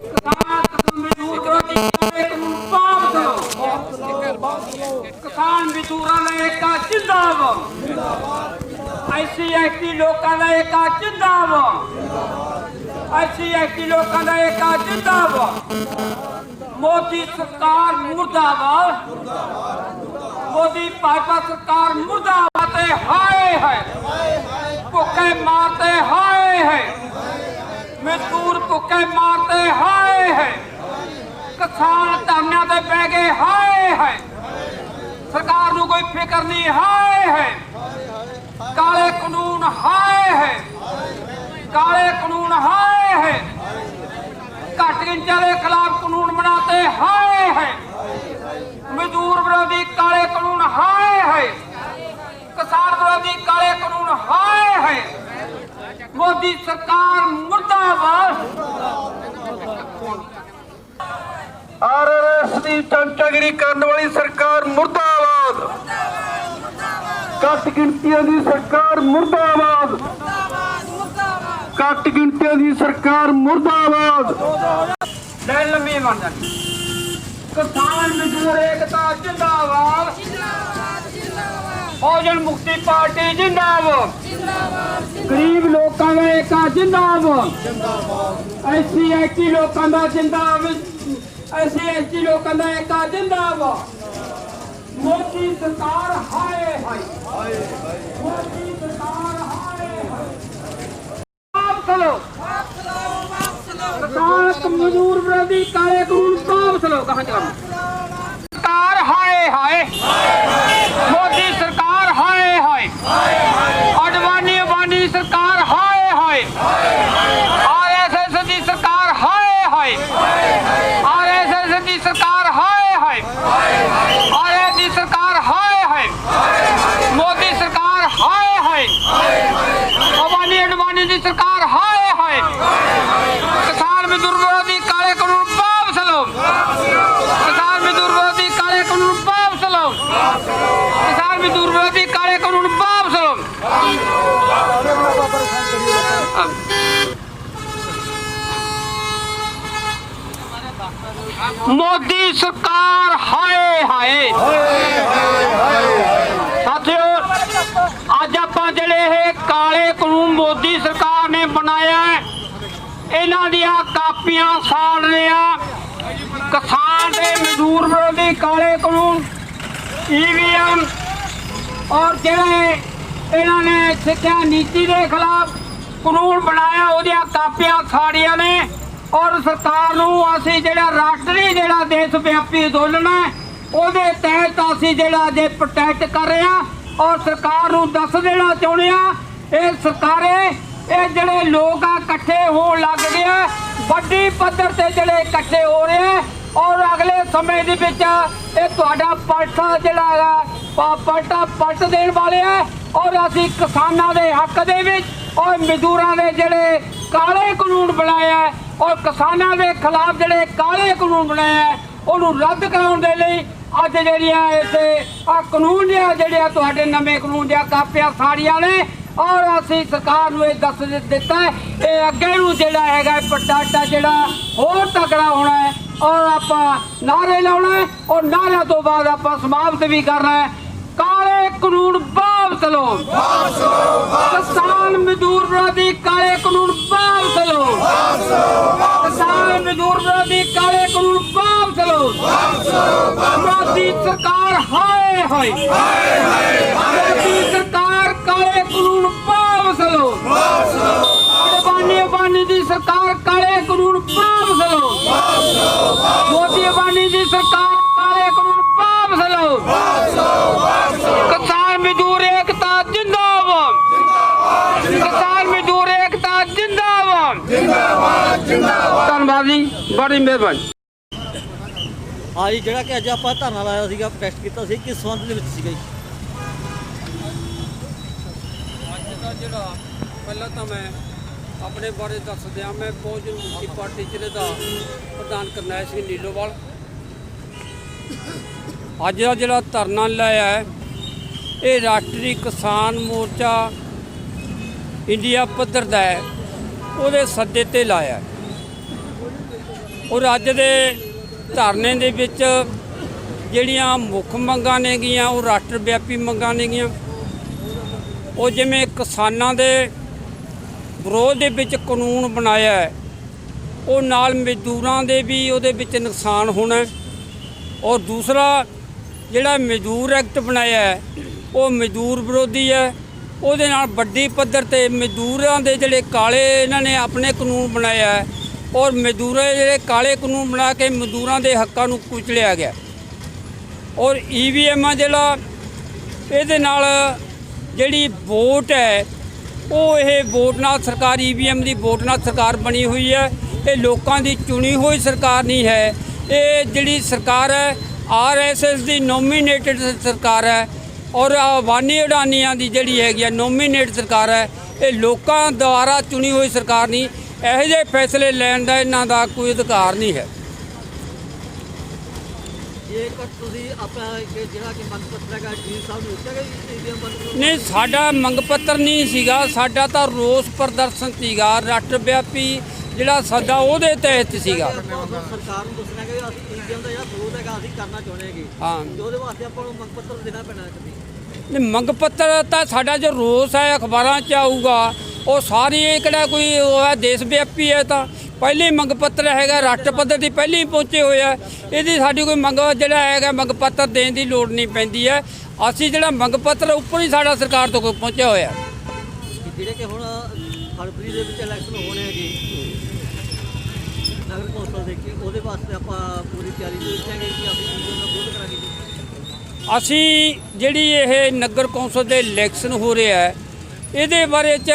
ਕਿਸਾਨ ਮਜ਼ਦੂਰ ਦੀ ਕਾਲੇ ਕਾਨੂੰਨ ਵਾਪਸ ਲਓ। ਕਿਸਾਨ ਮਜ਼ਦੂਰਾਂ ਦਾ ਏਕਾ ਜ਼ਿੰਦਾਬਾਦ, ਐਸੀ ਐਸਟੀ ਲੋਕਾਂ ਦਾ ਏਕਾ ਜ਼ਿੰਦਾਬਾਦ, ਐਸੀ ਐਸਟੀ ਲੋਕਾਂ ਦਾ ਏਕਾ ਜ਼ਿੰਦਾਬਾਦ। ਮੋਦੀ ਸਰਕਾਰ ਮੁਰਦਾਬਾਦ, ਮੋਦੀ ਭਾਜਪਾ ਸਰਕਾਰ ਮੁਰਦਾਬਾਦ। ਤੇ ਹਾਏ ਹਾਏ ਭੁੱਖੇ ਮਾਰਤੇ, ਹਾਏ ਹਾਏ ਮਜ਼ਦੂਰ ਭੁੱਖੇ ਮਾਰਤੇ, ਹਾਏ ਹਾਏ ਕਿਸਾਨ ਧਰਨਿਆਂ ਤੇ ਬਹਿ ਗਏ, ਹਾਏ ਹਾਏ ਸਰਕਾਰ ਨੂੰ ਕੋਈ ਫਿਕਰ ਨਹੀਂ, ਹਾਏ ਹਾਏ ਕਾਲੇ ਕਾਨੂੰਨ, ਹਾਏ ਹਾਏ ਕਾਲੇ ਕਾਨੂੰਨ, ਹਾਏ ਹਾਏ ਘੱਟ ਗਿਣਤੀਆਂ ਦੇ ਖਿਲਾਫ ਕਾਨੂੰਨ ਬਣਾਤੇ, ਹਾਏ ਹਾਏ ਮਜ਼ਦੂਰ ਵਿਰੋਧੀ ਕਾਲੇ ਕਾਨੂੰਨ, ਹਾਏ ਹਾਏ ਕਿਸਾਨ ਵਿਰੋਧੀ ਕਾਲੇ ਕਾਨੂੰਨ, ਹਾਏ ਹਾਏ ਮੋਦੀ ਸਰਕਾਰ ਮੁਰਦਾਬਾਦ।
ਆਰਐਸਐਸ ਦੀ ਚਮਚਾਗਿਰੀ ਕਰਨ ਵਾਲੀ ਸਰਕਾਰ ਮੁਰਦਾਬਾਦ, ਘੱਟ ਗਿਣਤੀਆਂ ਦੀ ਸਰਕਾਰ ਮੁਰਦਾਬਾਦ, ਘੱਟ ਗਿਣਤੀਆਂ ਦੀ ਸਰਕਾਰ ਮੁਰਦਾਬਾਦ।
ਲੈ ਲੰਮੀ ਬਣ ਜਾਂਦੀ। ਕਿਸਾਨ ਮਜ਼ਦੂਰ ਏਕਤਾ ਜਿੰਦਾਬਾਦ, ਬਹੁਜਨ ਮੁਕਤੀ ਪਾਰਟੀ ਜਿੰਦਾਬਾਦ, ਗਰੀਬ ਲੋਕਾਂ ਦਾ ਏਕਾ ਜਿੰਦਾਬਾਦ, ਐਸੀ ਐਸਟੀ ਲੋਕਾਂ ਦਾ ਜਿੰਦਾਬਾਦ, ਐਸੀ ਐਸਟੀ ਲੋਕਾਂ ਦਾ ਏਕਾ ਜਿੰਦਾਬਾਦ। ਮੋਦੀ ਸਰਕਾਰ ਹਾਏ ਹਾਏ, ਮੋਦੀ ਸਰਕਾਰ ਹਾਏ ਹਾਏ। ਵਾਪਸ ਲਓ ਕਿਸਾਨ ਮਜ਼ਦੂਰ ਵਿਰੋਧੀ ਕਾਲੇ ਕਾਨੂੰਨ, ਵਾਪਸ ਲਓ। ਕਹਾਂ ਚਲਾਉਂ ਸਰਕਾਰ ਹਾਏ ਹਾਏ, ਮੋਦੀ ਸਰਕਾਰ ਹਾਏ ਹਾਏ, ਅਡਵਾਨੀ ਸਰਕਾਰ ਹਾਏ ਹਾਏ, ਆਰਐਸਐਸ ਦੀ ਸਰਕਾਰ ਹਾਏ ਹਾਏ, ਆਰਐਸਐਸ ਦੀ ਸਰਕਾਰ ਹਾਏ ਹਾਏ, ਆਰਐਸ ਦੀ ਸਰਕਾਰ ਹਾਏ ਹਾਏ, ਮੋਦੀ ਸਰਕਾਰ ਹਾਏ ਹਾਏ, ਅਡਵਾਨੀ ਦੀ ਸਰਕਾਰ ਹਾਏ ਹਾਏ। ਕਿਸਾਨ ਮਜ਼ਦੂਰ ਵਿਰੋਧੀ ਕਾਲੇ ਕਾਨੂੰਨ ਵਾਪਸ ਲਓ, ਕਿਸਾਨ ਮਜ਼ਦੂਰ ਵਿਰੋਧੀ ਕਾਲੇ ਕਾਨੂੰਨ ਵਾਪਸ ਲਓ, ਕਿਸਾਨ ਮਜ਼ਦੂਰ ਵਿਰੋਧੀ ਕਾਲੇ ਕਾਨੂੰਨ ਵਾਪਸ ਲਓ। ਮੋਦੀ ਸਰਕਾਰ ਹਾਏ ਹਾਏ। ਸਾਥੀਓ ਅੱਜ ਆਪਾਂ ਜਿਹੜੇ ਇਹ ਕਾਲੇ ਕਾਨੂੰਨ ਮੋਦੀ ਸਰਕਾਰ ਨੇ ਬਣਾਇਆ, ਇਹਨਾਂ ਦੀਆਂ ਕਾਪੀਆਂ ਸਾੜ ਰਿਹਾ। ਕਿਸਾਨ ਦੇ ਮਜ਼ਦੂਰ ਵਿਰੋਧੀ ਕਾਲੇ ਕਾਨੂੰਨ, EVM ਔਰ ਜਿਹੜੇ ਇਹਨਾਂ ਨੇ ਸਿੱਖਿਆ ਨੀਤੀ ਦੇ ਖਿਲਾਫ ਕਾਨੂੰਨ ਬਣਾਇਆ, ਉਹਦੀਆਂ ਕਾਪੀਆਂ ਸਾੜੀਆਂ ਨੇ। ਔਰ ਸਰਕਾਰ ਨੂੰ ਅਸੀਂ ਜਿਹੜਾ ਰਾਸ਼ਟਰੀ ਜਿਹੜਾ ਦੇਸ਼ ਵਿਆਪੀ ਅੰਦੋਲਨ ਹੈ ਉਹਦੇ ਤਹਿਤ ਅਸੀਂ ਜਿਹੜਾ ਜੇ ਪ੍ਰੋਟੈਕਟ ਕਰ ਰਹੇ ਹਾਂ ਔਰ ਸਰਕਾਰ ਨੂੰ ਦੱਸ ਦੇਣਾ ਚਾਹੁੰਦੇ ਹਾਂ, ਇਹ ਸਰਕਾਰੇ ਇਹ ਜਿਹੜੇ ਲੋਕ ਆ ਇਕੱਠੇ ਹੋਣ ਲੱਗ ਗਏ ਆ, ਵੱਡੀ ਪੱਧਰ ਤੇ ਜਿਹੜੇ ਇਕੱਠੇ ਹੋ ਰਹੇ ਆ ਔਰ ਅਗਲੇ ਸਮੇਂ ਦੇ ਵਿੱਚ ਇਹ ਤੁਹਾਡਾ ਪਲਸਾ ਜਿਹੜਾ ਹੈਗਾ ਪੱਟ ਦੇਣ ਵਾਲੇ ਆ। ਔਰ ਅਸੀਂ ਕਿਸਾਨਾਂ ਦੇ ਹੱਕ ਦੇ ਵਿੱਚ ਔਰ ਮਜ਼ਦੂਰਾਂ ਦੇ ਜਿਹੜੇ ਕਾਲੇ ਕਾਨੂੰਨ ਬਣਾਏ ਆ ਔਰ ਕਿਸਾਨਾਂ ਦੇ ਖਿਲਾਫ ਜਿਹੜੇ ਕਾਲੇ ਕਾਨੂੰਨ ਬਣਾਏ ਆ ਉਹਨੂੰ ਰੱਦ ਕਰਾਉਣ ਦੇ ਲਈ ਅੱਜ ਜਿਹੜੀਆਂ ਇੱਥੇ ਆ ਕਾਨੂੰਨ ਜਿਹੜੇ ਤੁਹਾਡੇ ਨਵੇਂ ਕਾਨੂੰਨ ਦੀਆਂ ਕਾਪੀਆਂ ਸਾੜੀਆਂ ਨੇ। ਔਰ ਅਸੀਂ ਸਰਕਾਰ ਨੂੰ ਇਹ ਦੱਸ ਦਿੱਤਾ ਹੈ ਇਹ ਅੱਗੇ ਨੂੰ ਜਿਹੜਾ ਹੈਗਾ ਪਟਾਟਾ ਜਿਹੜਾ ਹੋਰ ਤਕੜਾ ਹੋਣਾ ਹੈ ਔਰ ਆਪਾਂ ਨਾਰੇ ਲਾਉਣਾ ਹੈ ਔਰ ਨਾਰਿਆਂ ਤੋਂ ਬਾਅਦ ਆਪਾਂ ਸਮਾਪਤ ਵੀ ਕਰਨਾ ਹੈ। ਕਾਲੇ ਕਾਨੂੰਨ ਵਾਪਸ ਲਓ, ਕਿਸਾਨ ਮਜ਼ਦੂਰ ਵਿਰੋਧੀ ਕਾਲੇ ਕਾਨੂੰਨ ਵਾਪਸ ਲਓ, ਕਿਸਾਨ ਮਜ਼ਦੂਰ ਵਿਰੋਧੀ ਕਾਲੇ ਕਾਨੂੰਨ ਵਾਪਸ ਲਓ। ਮੋਦੀ ਸਰਕਾਰ ਹਾਏ ਹਾਏ, ਮੋਦੀ ਸਰਕਾਰ ਕਾਲੇ ਕਾਨੂੰਨ ਵਾਪਸ ਲਓ। ਅਡਵਾਨੀ ਦੀ ਸਰਕਾਰ ਕਾਲੇ ਕਾਨੂੰਨ ਵਾਪਸ ਲਓ। ਮੋਦੀ ਅਡਵਾਨੀ ਦੀ ਸਰਕਾਰ ਕਾਲੇ ਕਾਨੂੰਨ ਵਾਪਸ ਲਓ। ਕਿਸਾਨ ਮਜ਼ਦੂਰ ਏਕਤਾ ਜਿੰਦਾਬਾਦ, ਕਿਸਾਨ ਮਜ਼ਦੂਰ ਏਕਤਾ ਜਿੰਦਾਬਾਦ। ਧੰਨਵਾਦ ਜੀ, ਬੜੀ ਮਿਹਰਬਾਨੀ।
ਹਾਂਜੀ, ਜਿਹੜਾ ਕਿ ਅੱਜ ਆਪਾਂ ਧਰਨਾ ਲਾਇਆ ਸੀਗਾ, ਪ੍ਰੋਟੈਸਟ ਕੀਤਾ ਸੀ, ਕਿਸ ਸੰਬੰਧ ਦੇ ਵਿੱਚ ਸੀਗਾ ਜੀ?
ਅੱਜ ਦਾ ਜਿਹੜਾ ਪਹਿਲਾਂ ਤਾਂ ਮੈਂ ਆਪਣੇ ਬਾਰੇ ਦੱਸ ਦਿਆਂ। ਮੈਂ ਬਹੁਜਨ ਮੁਕਤੀ ਪਾਰਟੀ ਜ਼ਿਲ੍ਹੇ ਦਾ ਪ੍ਰਧਾਨ ਕਰਨੈਲ ਸਿੰਘ ਨੀਲੋਵਾਲ। ਅੱਜ ਦਾ ਜਿਹੜਾ ਧਰਨਾ ਲਾਇਆ ਹੈ ਇਹ ਰਾਸ਼ਟਰੀ ਕਿਸਾਨ ਮੋਰਚਾ ਇੰਡੀਆ ਪੱਧਰ ਦਾ ਹੈ, ਉਹਦੇ ਸੱਦੇ ਤੇ ਲਾਇਆ। ਔਰ ਅੱਜ ਦੇ ਧਰਨੇ ਦੇ ਵਿੱਚ ਜਿਹੜੀਆਂ ਮੁੱਖ ਮੰਗਾਂ ਨੇਗੀਆਂ ਉਹ ਰਾਸ਼ਟਰ ਵਿਆਪੀ ਮੰਗਾਂ ਨੇਗੀਆਂ। ਉਹ ਜਿਵੇਂ ਕਿਸਾਨਾਂ ਦੇ ਵਿਰੋਧ ਦੇ ਵਿੱਚ ਕਾਨੂੰਨ ਬਣਾਇਆ ਹੈ, ਉਹ ਨਾਲ ਮਜ਼ਦੂਰਾਂ ਦੇ ਵੀ ਉਹਦੇ ਵਿੱਚ ਨੁਕਸਾਨ ਹੋਣਾ। ਔਰ ਦੂਸਰਾ ਜਿਹੜਾ ਮਜ਼ਦੂਰ ਐਕਟ ਬਣਾਇਆ ਹੈ ਉਹ ਮਜ਼ਦੂਰ ਵਿਰੋਧੀ ਹੈ। ਉਹਦੇ ਨਾਲ ਵੱਡੀ ਪੱਧਰ ਤੇ ਮਜ਼ਦੂਰਾਂ ਦੇ ਜਿਹੜੇ ਕਾਲੇ ਇਹਨਾਂ ਨੇ ਆਪਣੇ ਕਾਨੂੰਨ ਬਣਾਇਆ ਹੈ ਔਰ ਮਜ਼ਦੂਰਾਂ ਦੇ ਜਿਹੜੇ ਕਾਲੇ ਕਾਨੂੰਨ ਬਣਾ ਕੇ ਮਜ਼ਦੂਰਾਂ ਦੇ ਹੱਕਾਂ ਨੂੰ ਕੁਚਲਿਆ ਗਿਆ। ਔਰ EVM ਜਿਹੜਾ ਇਹਦੇ ਨਾਲ ਜਿਹੜੀ ਵੋਟ ਹੈ ਉਹ ਇਹ ਵੋਟ ਨਾਲ ਸਰਕਾਰ EVM ਦੀ ਵੋਟ ਨਾਲ ਸਰਕਾਰ ਬਣੀ ਹੋਈ ਹੈ। ਇਹ ਲੋਕਾਂ ਦੀ ਚੁਣੀ ਹੋਈ ਸਰਕਾਰ ਨਹੀਂ ਹੈ। ਇਹ ਜਿਹੜੀ ਸਰਕਾਰ ਹੈ RSS ਦੀ ਨੋਮੀਨੇਟਡ ਸਰਕਾਰ ਹੈ ਔਰ ਅਡਵਾਨੀ ਅਡਾਨੀਆਂ ਦੀ ਜਿਹੜੀ ਹੈਗੀ ਆ ਨੋਮੀਨੇਟ ਸਰਕਾਰ ਹੈ। ਇਹ ਲੋਕਾਂ ਦੁਆਰਾ ਚੁਣੀ ਹੋਈ ਸਰਕਾਰ ਨਹੀਂ। ਇਹੋ ਜਿਹੇ ਫੈਸਲੇ ਲੈਣ ਦਾ ਇਹਨਾਂ ਦਾ ਕੋਈ ਅਧਿਕਾਰ ਨਹੀਂ ਹੈ।
ਜੇਕਰ ਤੁਸੀਂ ਆਪਣਾ ਜਿਹੜਾ ਕਿ ਮੰਗ ਪੱਤਰ ਹੈਗਾ ਡੀ ਸਾਹਿਬ ਨੂੰ ਦਿੱਤਾ ਗਿਆ EVM ਬੰਦ ਕਰੋ?
ਨਹੀਂ, ਸਾਡਾ ਮੰਗ ਪੱਤਰ ਨਹੀਂ ਸੀਗਾ, ਸਾਡਾ ਤਾਂ ਰੋਸ ਪ੍ਰਦਰਸ਼ਨ ਸੀਗਾ ਰਾਸ਼ਟਰ ਵਿਆਪੀ ਜਿਹੜਾ ਸਾਡਾ ਉਹਦੇ ਤਹਿਤ ਸੀਗਾ।
ਸਰਕਾਰ ਨੂੰ ਦੱਸਣਾ ਕਿ ਅਸੀਂ EVM ਦਾ ਜਿਹੜਾ ਵਿਰੋਧ ਹੈਗਾ ਅਸੀਂ ਕਰਨਾ ਚਾਹੁੰਦੇ ਹੈਗੇ,
ਹਾਂ,
ਉਹਦੇ ਵਾਸਤੇ ਆਪਾਂ ਨੂੰ ਮੰਗ ਪੱਤਰ ਦੇਣਾ ਪੈਣਾ ਕਦੀ।
ਨਹੀਂ, ਮੰਗ ਪੱਤਰ ਤਾਂ ਸਾਡਾ ਜੋ ਰੋਸ ਹੈ ਅਖਬਾਰਾਂ 'ਚ ਆਊਗਾ ਉਹ ਸਾਰੀ ਇਹ ਕਿਹੜਾ ਕੋਈ ਉਹ ਹੈ ਦੇਸ਼ ਵਿਆਪੀ ਹੈ। ਤਾਂ ਪਹਿਲੀ ਮੰਗ ਪੱਤਰ ਹੈਗਾ ਰਾਸ਼ਟਰ ਪੱਧਰ ਦੀ ਪਹਿਲੀ ਪਹੁੰਚੇ ਹੋਏ ਆ। ਇਹਦੀ ਸਾਡੀ ਕੋਈ ਮੰਗ ਜਿਹੜਾ ਹੈਗਾ ਮੰਗ ਪੱਤਰ ਦੇਣ ਦੀ ਲੋੜ ਨਹੀਂ ਪੈਂਦੀ ਹੈ। ਅਸੀਂ ਜਿਹੜਾ ਮੰਗ ਪੱਤਰ ਉੱਪਰ ਹੀ ਸਾਡਾ ਸਰਕਾਰ ਤੋਂ ਕੋਈ ਪਹੁੰਚਿਆ ਹੋਇਆ।
ਜਿਹੜੇ ਕਿ ਹੁਣ ਫਰਵਰੀ ਦੇ ਵਿੱਚ ਇਲੈਕਸ਼ਨ ਹੋਣੇ ਹੈਗੇ ਨਗਰ ਕੌਂਸਲ ਦੇ, ਕਿ ਉਹਦੇ ਵਾਸਤੇ ਆਪਾਂ ਪੂਰੀ ਤਿਆਰੀ ਦੇ ਵਿੱਚ ਹੈਗੇ ਕਿ ਅਸੀਂ EVM ਦਾ ਵਿਰੋਧ ਕਰਾਂਗੇ ਜੀ।
ਅਸੀਂ ਜਿਹੜੀ ਇਹ ਨਗਰ ਕੌਂਸਲ ਦੇ ਇਲੈਕਸ਼ਨ ਹੋ ਰਿਹਾ ਹੈ ਇਹਦੇ ਬਾਰੇ 'ਚ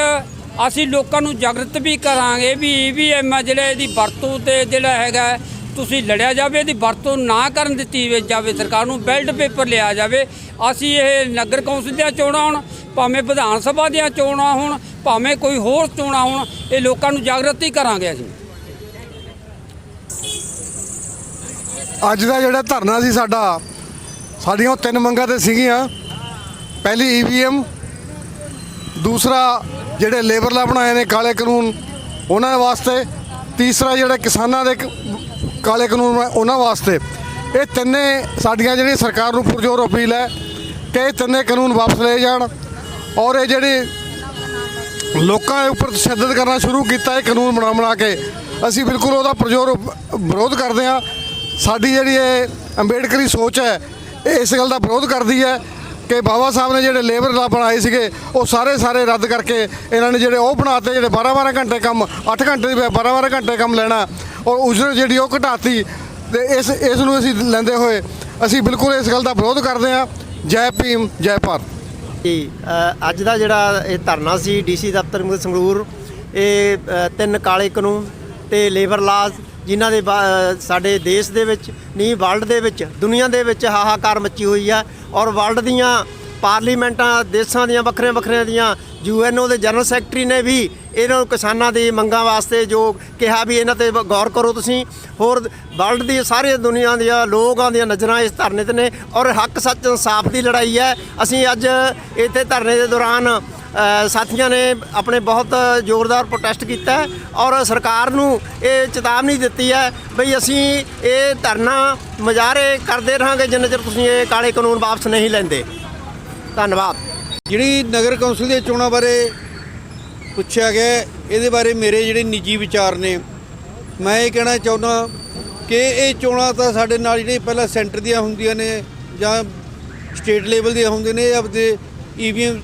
ਅਸੀਂ ਲੋਕਾਂ ਨੂੰ ਜਾਗਰਤ ਵੀ ਕਰਾਂਗੇ ਵੀ EVM ਜਿਹੜਾ ਇਹਦੀ ਵਰਤੋਂ ਤੇ ਜਿਹੜਾ ਹੈਗਾ ਤੁਸੀਂ ਲੜਿਆ ਜਾਵੇ, ਇਹਦੀ ਵਰਤੋਂ ਨਾ ਕਰਨ ਦਿੱਤੀ ਜਾਵੇ, ਸਰਕਾਰ ਨੂੰ ਬੈਲਟ ਪੇਪਰ ਲਿਆ ਜਾਵੇ। ਅਸੀਂ ਇਹ ਨਗਰ ਕੌਂਸਲ ਦੀਆਂ ਚੋਣਾਂ ਹੋਣ, ਭਾਵੇਂ ਵਿਧਾਨ ਸਭਾ ਦੀਆਂ ਚੋਣਾਂ ਹੋਣ, ਭਾਵੇਂ ਕੋਈ ਹੋਰ ਚੋਣਾਂ ਹੋਣ, ਇਹ ਲੋਕਾਂ ਨੂੰ ਜਾਗਰਤ ਹੀ ਕਰਾਂਗੇ ਅਸੀਂ।
ਅੱਜ ਦਾ ਜਿਹੜਾ ਧਰਨਾ ਸੀ ਸਾਡੀਆਂ ਉਹ ਤਿੰਨ ਮੰਗਾਂ ਤੇ ਸੀਗੀਆਂ। ਪਹਿਲੀ EVM, ਦੂਸਰਾ ਜਿਹੜੇ ਲੇਬਰ ਲਾ ਬਣਾਏ ਨੇ ਕਾਲੇ ਕਾਨੂੰਨ ਉਹਨਾਂ ਵਾਸਤੇ, ਤੀਸਰਾ ਜਿਹੜੇ ਕਿਸਾਨਾਂ ਦੇ ਕਾਲੇ ਕਾਨੂੰਨ ਉਹਨਾਂ ਵਾਸਤੇ। ਇਹ ਤਿੰਨੇ ਸਾਡੀਆਂ ਜਿਹੜੀਆਂ ਸਰਕਾਰ ਨੂੰ ਪੁਰਜ਼ੋਰ ਅਪੀਲ ਹੈ ਕਿ ਇਹ ਤਿੰਨੇ ਕਾਨੂੰਨ ਵਾਪਸ ਲਏ ਜਾਣ। ਔਰ ਇਹ ਜਿਹੜੇ ਲੋਕਾਂ ਦੇ ਉੱਪਰ ਤਸ਼ੱਦਦ ਕਰਨਾ ਸ਼ੁਰੂ ਕੀਤਾ ਇਹ ਕਾਨੂੰਨ ਬਣਾ ਕੇ, ਅਸੀਂ ਬਿਲਕੁਲ ਉਹਦਾ ਪੁਰਜ਼ੋਰ ਵਿਰੋਧ ਕਰਦੇ ਹਾਂ। ਸਾਡੀ ਜਿਹੜੀ ਇਹ ਅੰਬੇਡਕਰੀ ਸੋਚ ਹੈ ਇਹ ਇਸ ਗੱਲ ਦਾ ਵਿਰੋਧ ਕਰਦੀ ਹੈ ਕਿ ਬਾਬਾ ਸਾਹਿਬ ਨੇ ਜਿਹੜੇ ਲੇਬਰ ਲਾ ਬਣਾਏ ਸੀਗੇ ਉਹ ਸਾਰੇ ਰੱਦ ਕਰਕੇ ਇਹਨਾਂ ਨੇ ਜਿਹੜੇ ਉਹ ਬਣਾਤੇ, ਜਿਹੜੇ 12 ਘੰਟੇ ਕੰਮ 8 ਘੰਟੇ ਦੀ 12 ਘੰਟੇ ਕੰਮ ਲੈਣਾ ਔਰ ਉਜਰਤ ਜਿਹੜੀ ਉਹ ਘਟਾਤੀ। ਤੇ ਇਸ ਨੂੰ ਅਸੀਂ ਲੈਂਦੇ ਹੋਏ ਅਸੀਂ ਬਿਲਕੁਲ ਇਸ ਗੱਲ ਦਾ ਵਿਰੋਧ ਕਰਦੇ ਹਾਂ। ਜੈ ਭੀਮ, ਜੈ ਭਾਰਤ
ਜੀ। ਅੱਜ ਦਾ ਜਿਹੜਾ ਇਹ ਧਰਨਾ ਸੀ DC ਦਫ਼ਤਰ ਸੰਗਰੂਰ, ਇਹ ਤਿੰਨ ਕਾਲੇ ਕਾਨੂੰਨ ਤੇ ਲੇਬਰ ਲਾਜ਼ ਜਿਨ੍ਹਾਂ ਦੇ ਸਾਡੇ ਦੇਸ਼ ਦੇ ਵਿੱਚ ਨਹੀਂ ਵਰਲਡ ਦੇ ਵਿੱਚ ਦੁਨੀਆ ਦੇ ਵਿੱਚ ਹਾਹਾਕਾਰ ਮੱਚੀ ਹੋਈ ਆ, ਔਰ ਵਰਲਡ ਦੀਆਂ ਪਾਰਲੀਮੈਂਟਾਂ ਦੇਸ਼ਾਂ ਦੀਆਂ ਵੱਖਰੀਆਂ ਵੱਖਰੀਆਂ ਦੀਆਂ UNO ਦੇ ਜਨਰਲ ਸੈਕਟਰੀ ਨੇ ਵੀ ਇਹਨਾਂ ਨੂੰ ਕਿਸਾਨਾਂ ਦੀ ਮੰਗਾਂ ਵਾਸਤੇ ਜੋ ਕਿਹਾ ਵੀ ਇਹਨਾਂ ਤੇ ਗੌਰ ਕਰੋ ਤੁਸੀਂ। ਹੋਰ ਵਰਲਡ ਦੀ ਸਾਰੇ ਦੁਨੀਆ ਦੀਆਂ ਲੋਕਾਂ ਦੀਆਂ ਨਜ਼ਰਾਂ ਇਸ ਧਰਨੇ ਤੇ ਨੇ ਔਰ ਹੱਕ ਸੱਚ ਇਨਸਾਫ ਦੀ ਲੜਾਈ ਹੈ। ਅਸੀਂ ਅੱਜ ਇੱਥੇ ਧਰਨੇ ਦੇ ਦੌਰਾਨ ਸਾਥੀਆਂ ਨੇ ਆਪਣੇ ਬਹੁਤ ਜ਼ੋਰਦਾਰ ਪ੍ਰੋਟੈਸਟ ਕੀਤਾ ਹੈ ਔਰ ਸਰਕਾਰ ਨੂੰ ਇਹ ਚੇਤਾਵਨੀ ਦਿੱਤੀ ਹੈ ਬਈ ਅਸੀਂ ਇਹ ਧਰਨਾ ਮੁਜ਼ਾਹਰੇ ਕਰਦੇ ਰਹਾਂਗੇ ਜਿੰਨਾ ਚਿਰ ਤੁਸੀਂ ਇਹ ਕਾਲੇ ਕਾਨੂੰਨ ਵਾਪਸ ਨਹੀਂ ਲੈਂਦੇ। ਧੰਨਵਾਦ।
ਜਿਹੜੀ ਨਗਰ ਕੌਂਸਲ ਦੀਆਂ ਚੋਣਾਂ ਬਾਰੇ ਪੁੱਛਿਆ ਗਿਆ, ਇਹਦੇ ਬਾਰੇ ਮੇਰੇ ਜਿਹੜੇ ਨਿੱਜੀ ਵਿਚਾਰ ਨੇ, ਮੈਂ ਇਹ ਕਹਿਣਾ ਚਾਹੁੰਦਾ ਕਿ ਇਹ ਚੋਣਾਂ ਤਾਂ ਸਾਡੇ ਨਾਲ ਜਿਹੜੇ ਪਹਿਲਾਂ ਸੈਂਟਰ ਦੀਆਂ ਹੁੰਦੀਆਂ ਨੇ ਜਾਂ ਸਟੇਟ ਲੈਵਲ ਦੀਆਂ ਹੁੰਦੀਆਂ ਨੇ, ਆਪਦੇ EVM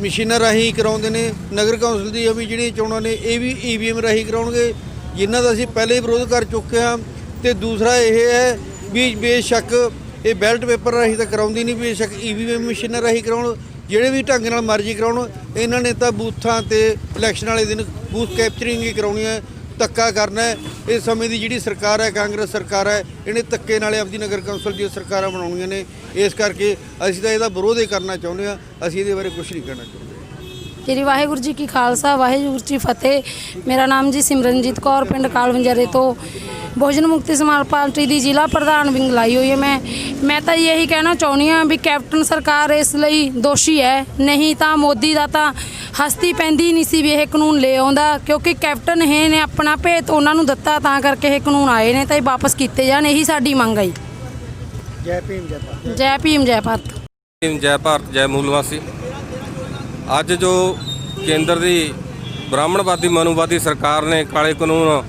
ਮਸ਼ੀਨਾਂ ਰਾਹੀਂ ਕਰਾਉਂਦੇ ਨੇ। ਨਗਰ ਕੌਂਸਲ ਦੀਆਂ ਵੀ ਜਿਹੜੀਆਂ ਚੋਣਾਂ ਨੇ ਇਹ ਵੀ EVM ਰਾਹੀਂ ਕਰਾਉਣਗੇ, ਜਿਨ੍ਹਾਂ ਦਾ ਅਸੀਂ ਪਹਿਲੇ ਹੀ ਵਿਰੋਧ ਕਰ ਚੁੱਕੇ ਹਾਂ। ਤੇ ਦੂਸਰਾ ਇਹ ਹੈ ਵੀ ਬੇਸ਼ੱਕ ਇਹ ਬੈਲਟ ਪੇਪਰ ਰਾਹੀਂ ਤਾਂ ਕਰਾਉਂਦੀ ਨਹੀਂ, ਬੇਸ਼ੱਕ EVM ਮਸ਼ੀਨਾਂ ਰਾਹੀਂ ਕਰਾਉਣ, ਜਿਹੜੇ ਵੀ ਢੰਗ ਨਾਲ ਮਰਜ਼ੀ ਕਰਾਉਣ। ਇਹਨਾਂ ਨੇ ਤਾਂ ਬੂਥਾਂ ਤੇ ਇਲੈਕਸ਼ਨ ਵਾਲੇ ਦਿਨ ਬੂਥ ਕੈਪਚਰਿੰਗ ਹੀ ਕਰਾਉਣੀ ਹੈ, ਧੱਕਾ ਕਰਨਾ ਹੈ। ਇਸ ਸਮੇਂ ਦੀ ਜਿਹੜੀ ਸਰਕਾਰ ਹੈ, ਕਾਂਗਰਸ ਸਰਕਾਰ ਹੈ, ਇਹਨੇ ਧੱਕੇ ਨਾਲ ਆਪਦੀ ਨਗਰ ਕੌਂਸਲ ਦੀਆਂ ਸਰਕਾਰਾਂ ਬਣਾਉਣੀਆਂ ਨੇ। ਇਸ ਕਰਕੇ ਅਸੀਂ ਤਾਂ ਇਹਦਾ ਵਿਰੋਧ ਹੀ ਕਰਨਾ ਚਾਹੁੰਦੇ ਹਾਂ, ਅਸੀਂ ਇਹਦੇ ਬਾਰੇ ਕੁਝ ਨਹੀਂ ਕਹਿਣਾ ਚਾਹੁੰਦੇ।
ਸ਼੍ਰੀ ਵਾਹਿਗੁਰੂ ਜੀ ਕੀ ਖਾਲਸਾ, ਵਾਹਿਗੁਰੂ ਜੀ ਫਤਿਹ। ਮੇਰਾ ਨਾਮ ਜੀ ਸਿਮਰਨਜੀਤ ਕੌਰ, ਪਿੰਡ ਕਾਲਵੰਜਰੇ ਤੋਂ ਬਹੁਜਨ ਮੁਕਤੀ ਸਮਾਜ ਪਾਰਟੀ ਦੀ ਜ਼ਿਲ੍ਹਾ ਪ੍ਰਧਾਨ ਵਿੰਗ ਲਾਈ ਹੋਈ ਹੈ। ਮੈਂ ਤਾਂ ਇਹੀ ਕਹਿਣਾ ਚਾਹੁੰਦੀ ਹਾਂ ਵੀ ਕੈਪਟਨ ਸਰਕਾਰ ਇਸ ਲਈ ਦੋਸ਼ੀ ਹੈ, ਨਹੀਂ ਤਾਂ ਮੋਦੀ ਦਾ ਤਾਂ ਹਸਤੀ ਪੈਂਦੀ ਨਹੀਂ ਸੀ ਵੀ ਇਹ ਕਾਨੂੰਨ ਲੈ ਆਉਂਦਾ, ਕਿਉਂਕਿ ਕੈਪਟਨ ਇਹ ਨੇ ਆਪਣਾ ਭੇਤ ਉਹਨਾਂ ਨੂੰ ਦਿੱਤਾ, ਤਾਂ ਕਰਕੇ ਇਹ ਕਾਨੂੰਨ ਆਏ ਨੇ, ਤਾਂ ਇਹ ਵਾਪਸ ਕੀਤੇ ਜਾਣ, ਇਹੀ ਸਾਡੀ ਮੰਗ ਹੈ।
ਜੈ ਭੀਮ ਜੈ ਭਾਰਤ।
ਜੈ ਭੀਮ ਜੈ ਭਾਰਤ।
ਜੈ ਭਾਰਤ ਜੈ ਮੂਲਵਾਸੀ। ਅੱਜ ਜੋ ਕੇਂਦਰ ਦੀ ਬ੍ਰਾਹਮਣਵਾਦੀ ਮਨੂਵਾਦੀ ਸਰਕਾਰ ਨੇ ਕਾਲੇ ਕਾਨੂੰਨ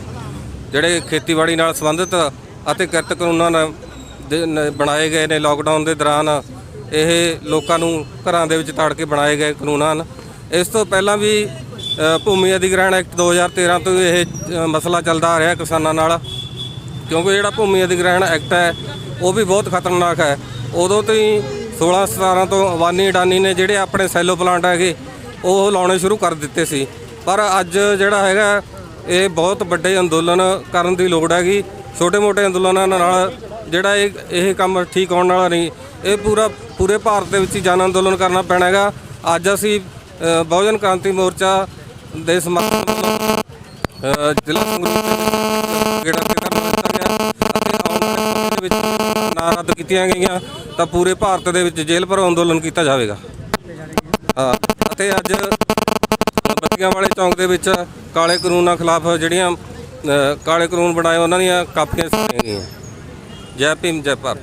ਜਿਹੜੇ ਖੇਤੀਬਾੜੀ ਨਾਲ ਸੰਬੰਧਿਤ ਅਤੇ ਕਿਰਤ ਕਾਨੂੰਨਾਂ ਬਣਾਏ ਗਏ ਨੇ ਲਾਕਡਾਊਨ ਦੇ ਦੌਰਾਨ, ਇਹ ਲੋਕਾਂ ਨੂੰ ਘਰਾਂ ਦੇ ਵਿੱਚ ਤਾੜ ਕੇ ਬਣਾਏ ਗਏ ਕਾਨੂੰਨ ਹਨ। ਇਸ ਤੋਂ ਪਹਿਲਾਂ ਵੀ ਭੂਮੀ ਅਧਿਗ੍ਰਹਿਣ ਐਕਟ 2013 ਤੋਂ ਇਹ ਮਸਲਾ ਚੱਲਦਾ ਆ ਰਿਹਾ ਕਿਸਾਨਾਂ ਨਾਲ, ਕਿਉਂਕਿ ਜਿਹੜਾ ਭੂਮੀ ਅਧਿਗ੍ਰਹਿਣ ਐਕਟ ਹੈ ਉਹ ਵੀ ਬਹੁਤ ਖਤਰਨਾਕ ਹੈ। ਉਦੋਂ ਤੋਂ ਹੀ 16-17 ਤੋਂ ਅਬਾਨੀ ਅਡਾਨੀ ਨੇ ਜਿਹੜੇ ਆਪਣੇ ਸੈਲੋ ਪਲਾਂਟ ਹੈਗੇ ਉਹ ਲਾਉਣੇ ਸ਼ੁਰੂ ਕਰ ਦਿੱਤੇ ਸੀ। ਪਰ ਅੱਜ ਜਿਹੜਾ ਹੈਗਾ ਇਹ ਬਹੁਤ ਵੱਡੇ ਅੰਦੋਲਨ ਕਰਨ ਦੀ ਲੋੜ ਹੈਗੀ। ਛੋਟੇ-ਮੋਟੇ ਅੰਦੋਲਨਾਂ ਨਾਲ ਜਿਹੜਾ ਇਹ ਕੰਮ ਠੀਕ ਹੋਣ ਵਾਲਾ ਨਹੀਂ। ਇਹ ਪੂਰੇ ਭਾਰਤ ਦੇ ਵਿੱਚ ਹੀ ਜਨ ਅੰਦੋਲਨ ਕਰਨਾ ਪੈਣਾ ਹੈਗਾ। ਅੱਜ ਅਸੀਂ ਬਹੁਜਨ ਕ੍ਰਾਂਤੀ ਮੋਰਚਾ ਦੇ ਸਮਰਥਨ ਵੱਲੋਂ ਜ਼ਿਲ੍ਹਾ ਸੰਗਰੂਰ ਦੇ ਗੇੜਾ ਤੇ ਧਰਨਾ ਦਿੱਤਾ ਗਿਆ ਅਤੇ ਆਉਣ ਵਾਲੇ ਵਿੱਚ ਨਾ ਰੱਦ ਕੀਤੀਆਂ ਗਈਆਂ ਤਾਂ ਪੂਰੇ ਭਾਰਤ ਦੇ ਵਿੱਚ ਜੇਲ੍ਹ ਭਰੋ ਅੰਦੋਲਨ ਕੀਤਾ ਜਾਵੇਗਾ। ਅਤੇ ਅੱਜ ਬੱਤੀਆਂ ਵਾਲੇ ਚੌਂਕ ਦੇ ਵਿੱਚ ਕਾਲੇ ਕਾਨੂੰਨਾਂ ਖਿਲਾਫ ਜਿਹੜੀਆਂ ਕਾਲੇ ਕਾਨੂੰਨ ਬਣਾਏ ਉਹਨਾਂ ਦੀਆਂ ਕਾਪੀਆਂ ਸਾੜੀਆਂ ਗਈਆਂ। ਜੈ ਭੀਮ ਜੈ ਭਾਰਤ।